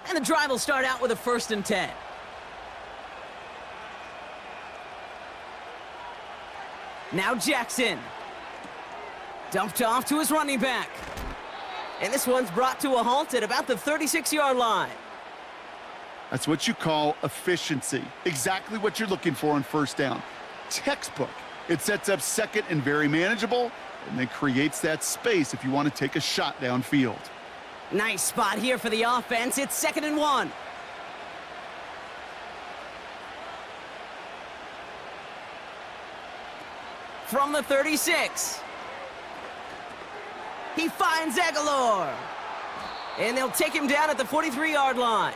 And the drive will start out with a 1st and 10. Now Jackson. Dumped off to his running back. And this one's brought to a halt at about the 36-yard line. That's what you call efficiency. Exactly what you're looking for on 1st down. Textbook. It sets up 2nd and very manageable, and then creates that space if you want to take a shot downfield. Nice spot here for the offense. It's 2nd and 1. From the 36. He finds Aguilar. And they'll take him down at the 43-yard line.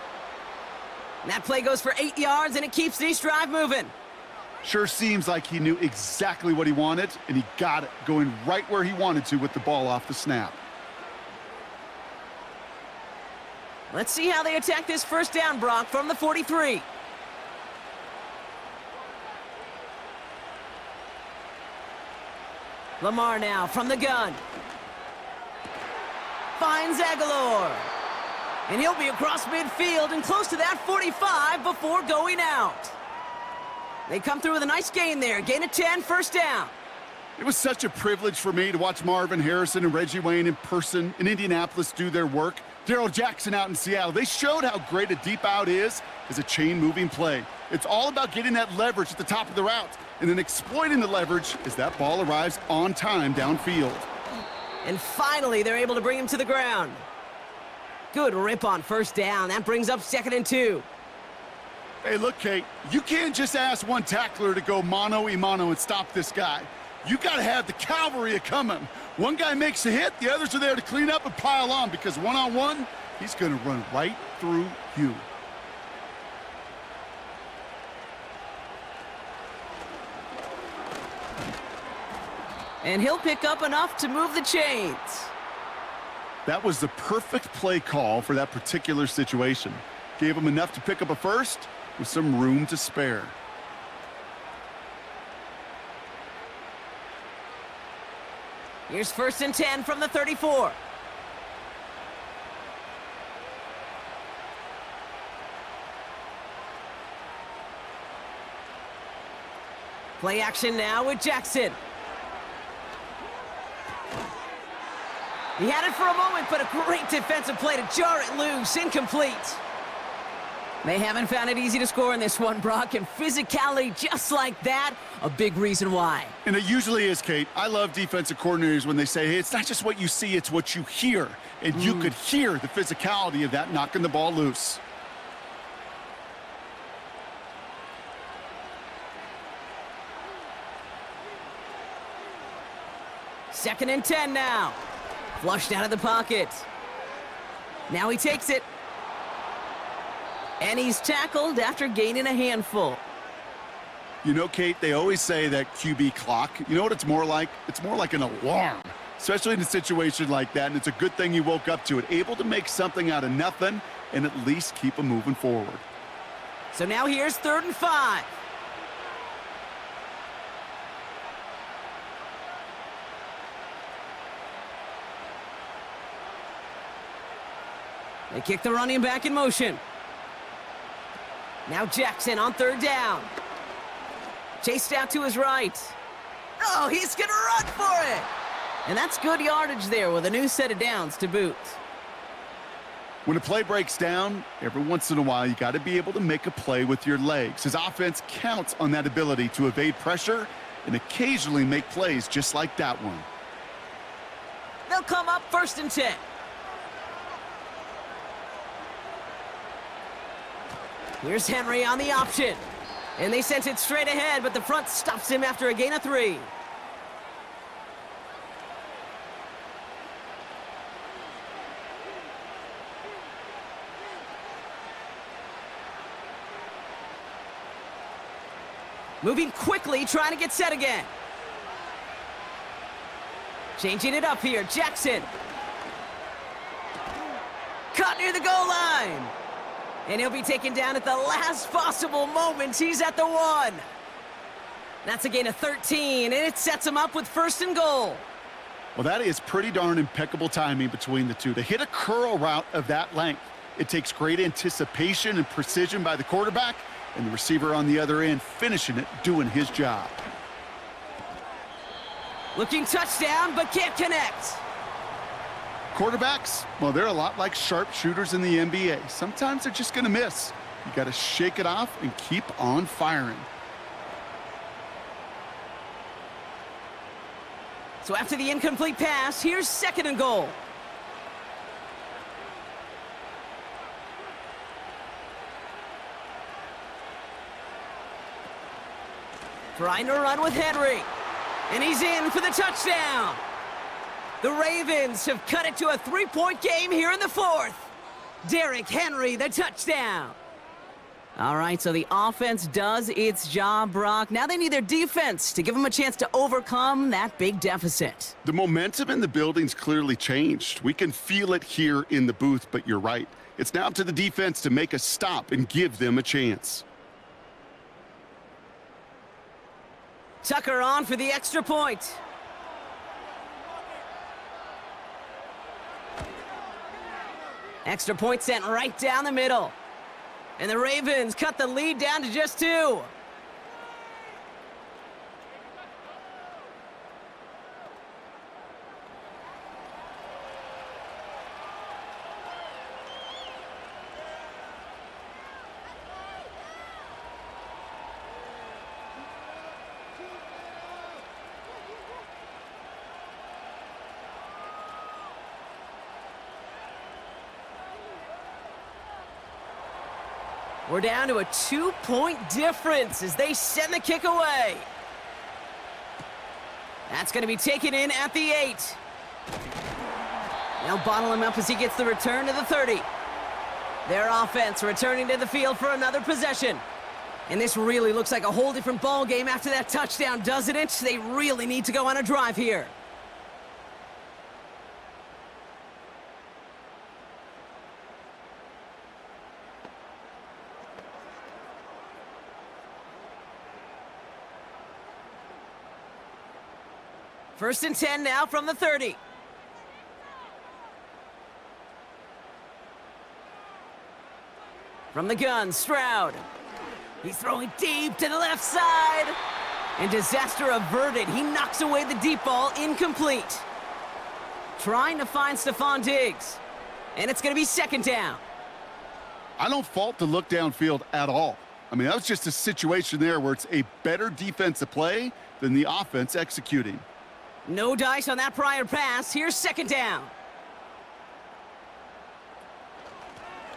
And that play goes for 8 yards, and it keeps this drive moving. Sure seems like he knew exactly what he wanted, and he got it, going right where he wanted to with the ball off the snap. Let's see how they attack this 1st down, Brock, from the 43. Lamar now from the gun. Finds Aguilar. And he'll be across midfield and close to that 45 before going out. They come through with a nice gain there. Gain of 10, 1st down. It was such a privilege for me to watch Marvin Harrison and Reggie Wayne in person in Indianapolis do their work. Darrell Jackson out in Seattle. They showed how great a deep out is as a chain-moving play. It's all about getting that leverage at the top of the route and then exploiting the leverage as that ball arrives on time downfield. And finally, they're able to bring him to the ground. Good rip on 1st down. That brings up 2nd and 2. Hey, look, Kate, you can't just ask one tackler to go mano-a-mano and stop this guy. You got to have the cavalry coming. One guy makes a hit, the others are there to clean up and pile on because one-on-one, he's going to run right through you. And he'll pick up enough to move the chains. That was the perfect play call for that particular situation. Gave them enough to pick up a first with some room to spare. Here's 1st and 10 from the 34. Play action now with Jackson. He had it for a moment, but a great defensive play to jar it loose. Incomplete. They haven't found it easy to score in this one, Brock, and physicality just like that, a big reason why. And it usually is, Kate. I love defensive coordinators when they say, hey, it's not just what you see, it's what you hear. And you could hear the physicality of that knocking the ball loose. Second and 10 now. Flushed out of the pocket. Now he takes it. And he's tackled after gaining a handful. You know, Kate, they always say that QB clock. You know what it's more like? It's more like an alarm, especially in a situation like that. And it's a good thing you woke up to it, able to make something out of nothing and at least keep them moving forward. So now here's 3rd and 5. They kick the running back in motion. Now Jackson on 3rd down. Chased out to his right. Oh, he's going to run for it. And that's good yardage there with a new set of downs to boot. When a play breaks down, every once in a while, you got to be able to make a play with your legs. His offense counts on that ability to evade pressure and occasionally make plays just like that one. They'll come up 1st and 10. Here's Henry on the option. And they sent it straight ahead, but the front stops him after a gain of 3. Moving quickly, trying to get set again. Changing it up here, Jackson. Caught near the goal line. And he'll be taken down at the last possible moment. He's at the 1. That's a gain of 13, and it sets him up with 1st and goal. Well, that is pretty darn impeccable timing between the two. To hit a curl route of that length, it takes great anticipation and precision by the quarterback, and the receiver on the other end finishing it, doing his job. Looking touchdown, but can't connect. Quarterbacks, well, they're a lot like sharpshooters in the NBA. Sometimes they're just going to miss. You got to shake it off and keep on firing. So after the incomplete pass, here's 2nd and goal. Trying to run with Henry. And he's in for the touchdown. The Ravens have cut it to a 3-point game here in the 4th. Derrick Henry, the touchdown. All right, so the offense does its job, Brock. Now they need their defense to give them a chance to overcome that big deficit. The momentum in the building's clearly changed. We can feel it here in the booth, but you're right. It's now up to the defense to make a stop and give them a chance. Tucker on for the extra point. Extra point sent right down the middle. And the Ravens cut the lead down to just 2. We're down to a 2-point difference as they send the kick away. That's going to be taken in at the 8. They'll bottle him up as he gets the return to the 30. Their offense returning to the field for another possession. And this really looks like a whole different ball game after that touchdown, doesn't it? They really need to go on a drive here. First and 10 now from the 30. From the gun, Stroud. He's throwing deep to the left side. And disaster averted. He knocks away the deep ball, incomplete. Trying to find Stephon Diggs. And it's going to be second down. I don't fault the look downfield at all. I mean, that was just a situation there where it's a better defensive play than the offense executing. No dice on that prior pass. Here's second down.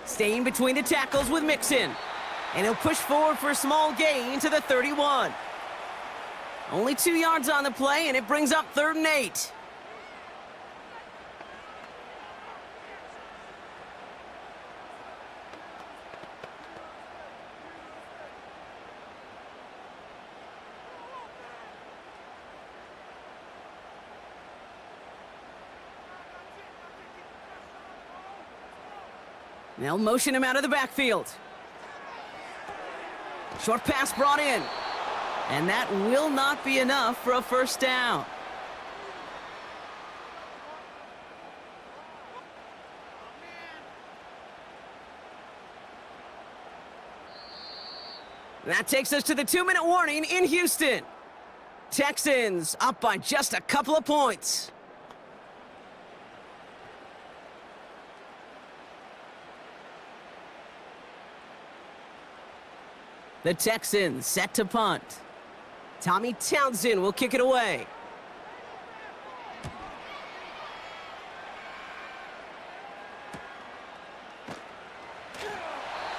Staying between the tackles with Mixon. And he'll push forward for a small gain to the 31. Only 2 yards on the play, and it brings up 3rd and 8. They'll motion him out of the backfield. Short pass brought in. And that will not be enough for a first down. That takes us to the 2-minute warning in Houston. Texans up by just a couple of points. The Texans set to punt. Tommy Townsend will kick it away.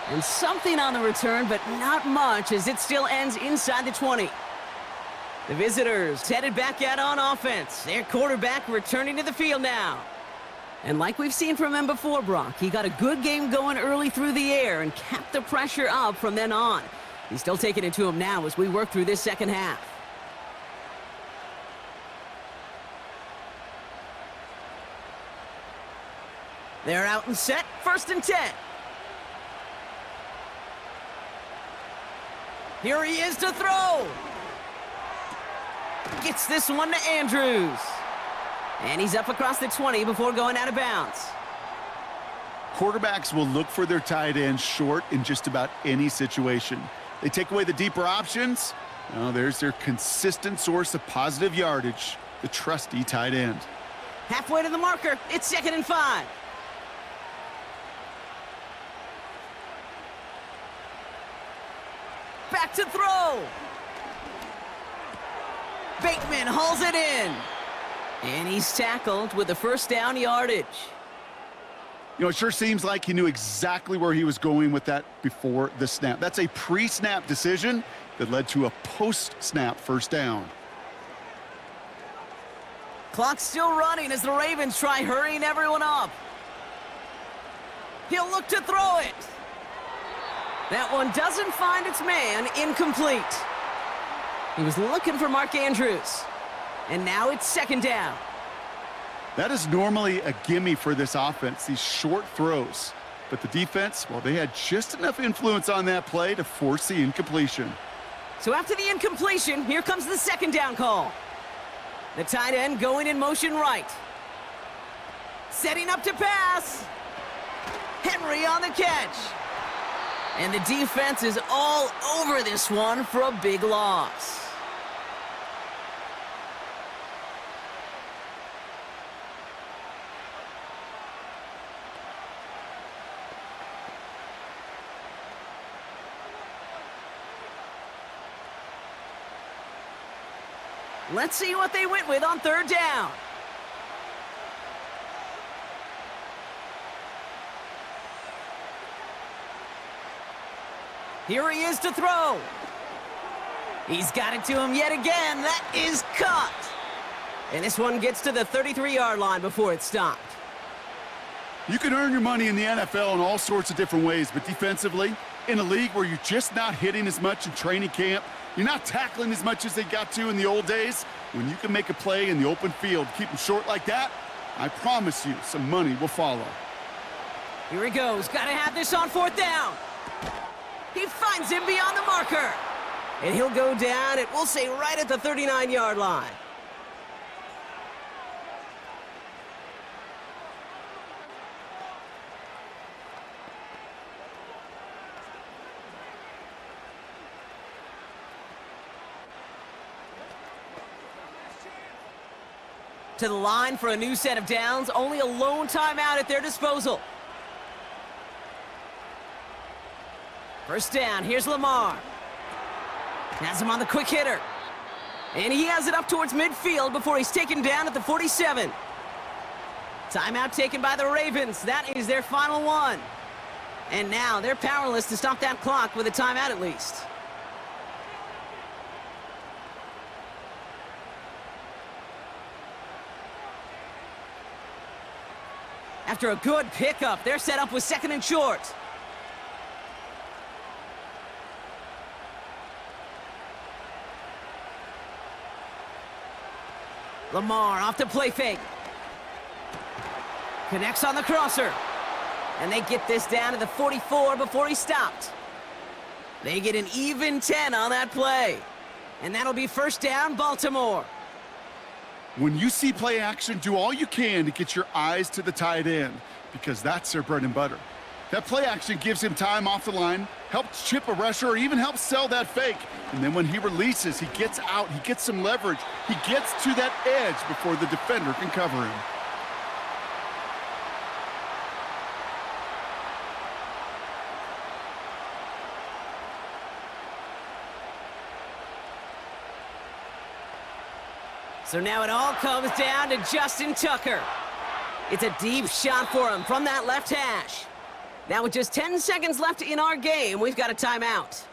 And something on the return, but not much, as it still ends inside the 20. The visitors headed back out on offense. Their quarterback returning to the field now. And like we've seen from him before, Brock, he got a good game going early through the air and kept the pressure up from then on. He's still taking it to him now as we work through this second half. They're out and set, 1st and 10. Here he is to throw. Gets this one to Andrews. And he's up across the 20 before going out of bounds. Quarterbacks will look for their tight end short in just about any situation. They take away the deeper options. Well, there's their consistent source of positive yardage, the trusty tight end. Halfway to the marker, it's 2nd and 5. Back to throw. Bateman hauls it in. And he's tackled with the first down yardage. You know, it sure seems like he knew exactly where he was going with that before the snap. That's a pre-snap decision that led to a post-snap first down. Clock's still running as the Ravens try hurrying everyone up. He'll look to throw it. That one doesn't find its man, incomplete. He was looking for Mark Andrews. And now it's 2nd down. That is normally a gimme for this offense, these short throws. But the defense, well, they had just enough influence on that play to force the incompletion. So after the incompletion, here comes the 2nd down call. The tight end going in motion right. Setting up to pass. Henry on the catch. And the defense is all over this one for a big loss. Let's see what they went with on 3rd down. Here he is to throw. He's got it to him yet again. That is caught. And this one gets to the 33-yard line before it's stopped. You can earn your money in the NFL in all sorts of different ways, but defensively, in a league where you're just not hitting as much in training camp, you're not tackling as much as they got to in the old days, when you can make a play in the open field, keep them short like that, I promise you some money will follow. Here he goes. Got to have this on 4th down. He finds him beyond the marker. And he'll go down, it will say right at the 39-yard line. To the line for a new set of downs, only a lone timeout at their disposal. First down, here's Lamar. Has him on the quick hitter. And he has it up towards midfield before he's taken down at the 47. Timeout taken by the Ravens. That is their final one. And now they're powerless to stop that clock with a timeout at least. After a good pickup, they're set up with 2nd and short. Lamar off the play fake. Connects on the crosser. And they get this down to the 44 before he stopped. They get an even 10 on that play. And that'll be first down, Baltimore. When you see play action, do all you can to get your eyes to the tight end, because that's their bread and butter. That play action gives him time off the line, helps chip a rusher, or even helps sell that fake. And then when he releases, he gets out, he gets some leverage. He gets to that edge before the defender can cover him. So now it all comes down to Justin Tucker. It's a deep shot for him from that left hash. Now with just 10 seconds left in our game, we've got a timeout.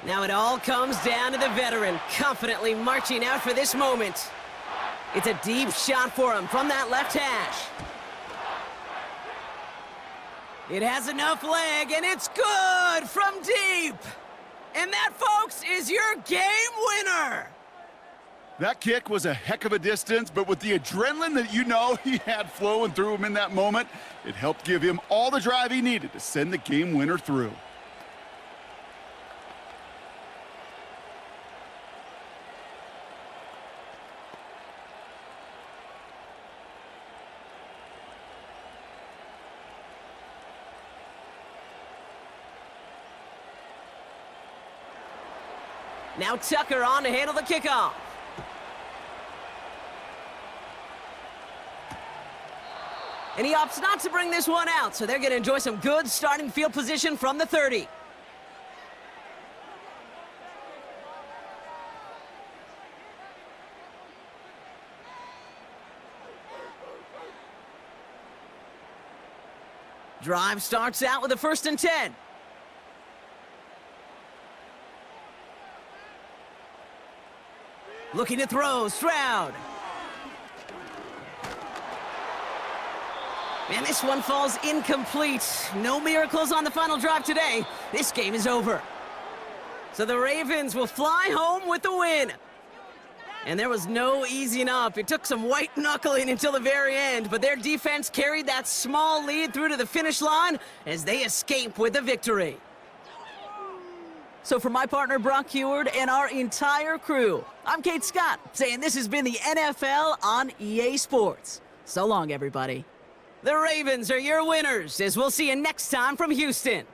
Now it all comes down to the veteran, confidently marching out for this moment. It's a deep shot for him from that left hash. It has enough leg, and it's good from deep. And that, folks, is your game winner. That kick was a heck of a distance, but with the adrenaline that you know he had flowing through him in that moment, it helped give him all the drive he needed to send the game winner through. Now Tucker on to handle the kickoff. And he opts not to bring this one out, so they're going to enjoy some good starting field position from the 30. Drive starts out with a 1st and 10. Looking to throw, Stroud. And this one falls incomplete. No miracles on the final drive today. This game is over. So the Ravens will fly home with the win. And there was no easing up. It took some white knuckling until the very end, but their defense carried that small lead through to the finish line as they escape with the victory. So for my partner, Brock Heward, and our entire crew, I'm Kate Scott, saying this has been the NFL on EA Sports. So long, everybody. The Ravens are your winners, as we'll see you next time from Houston.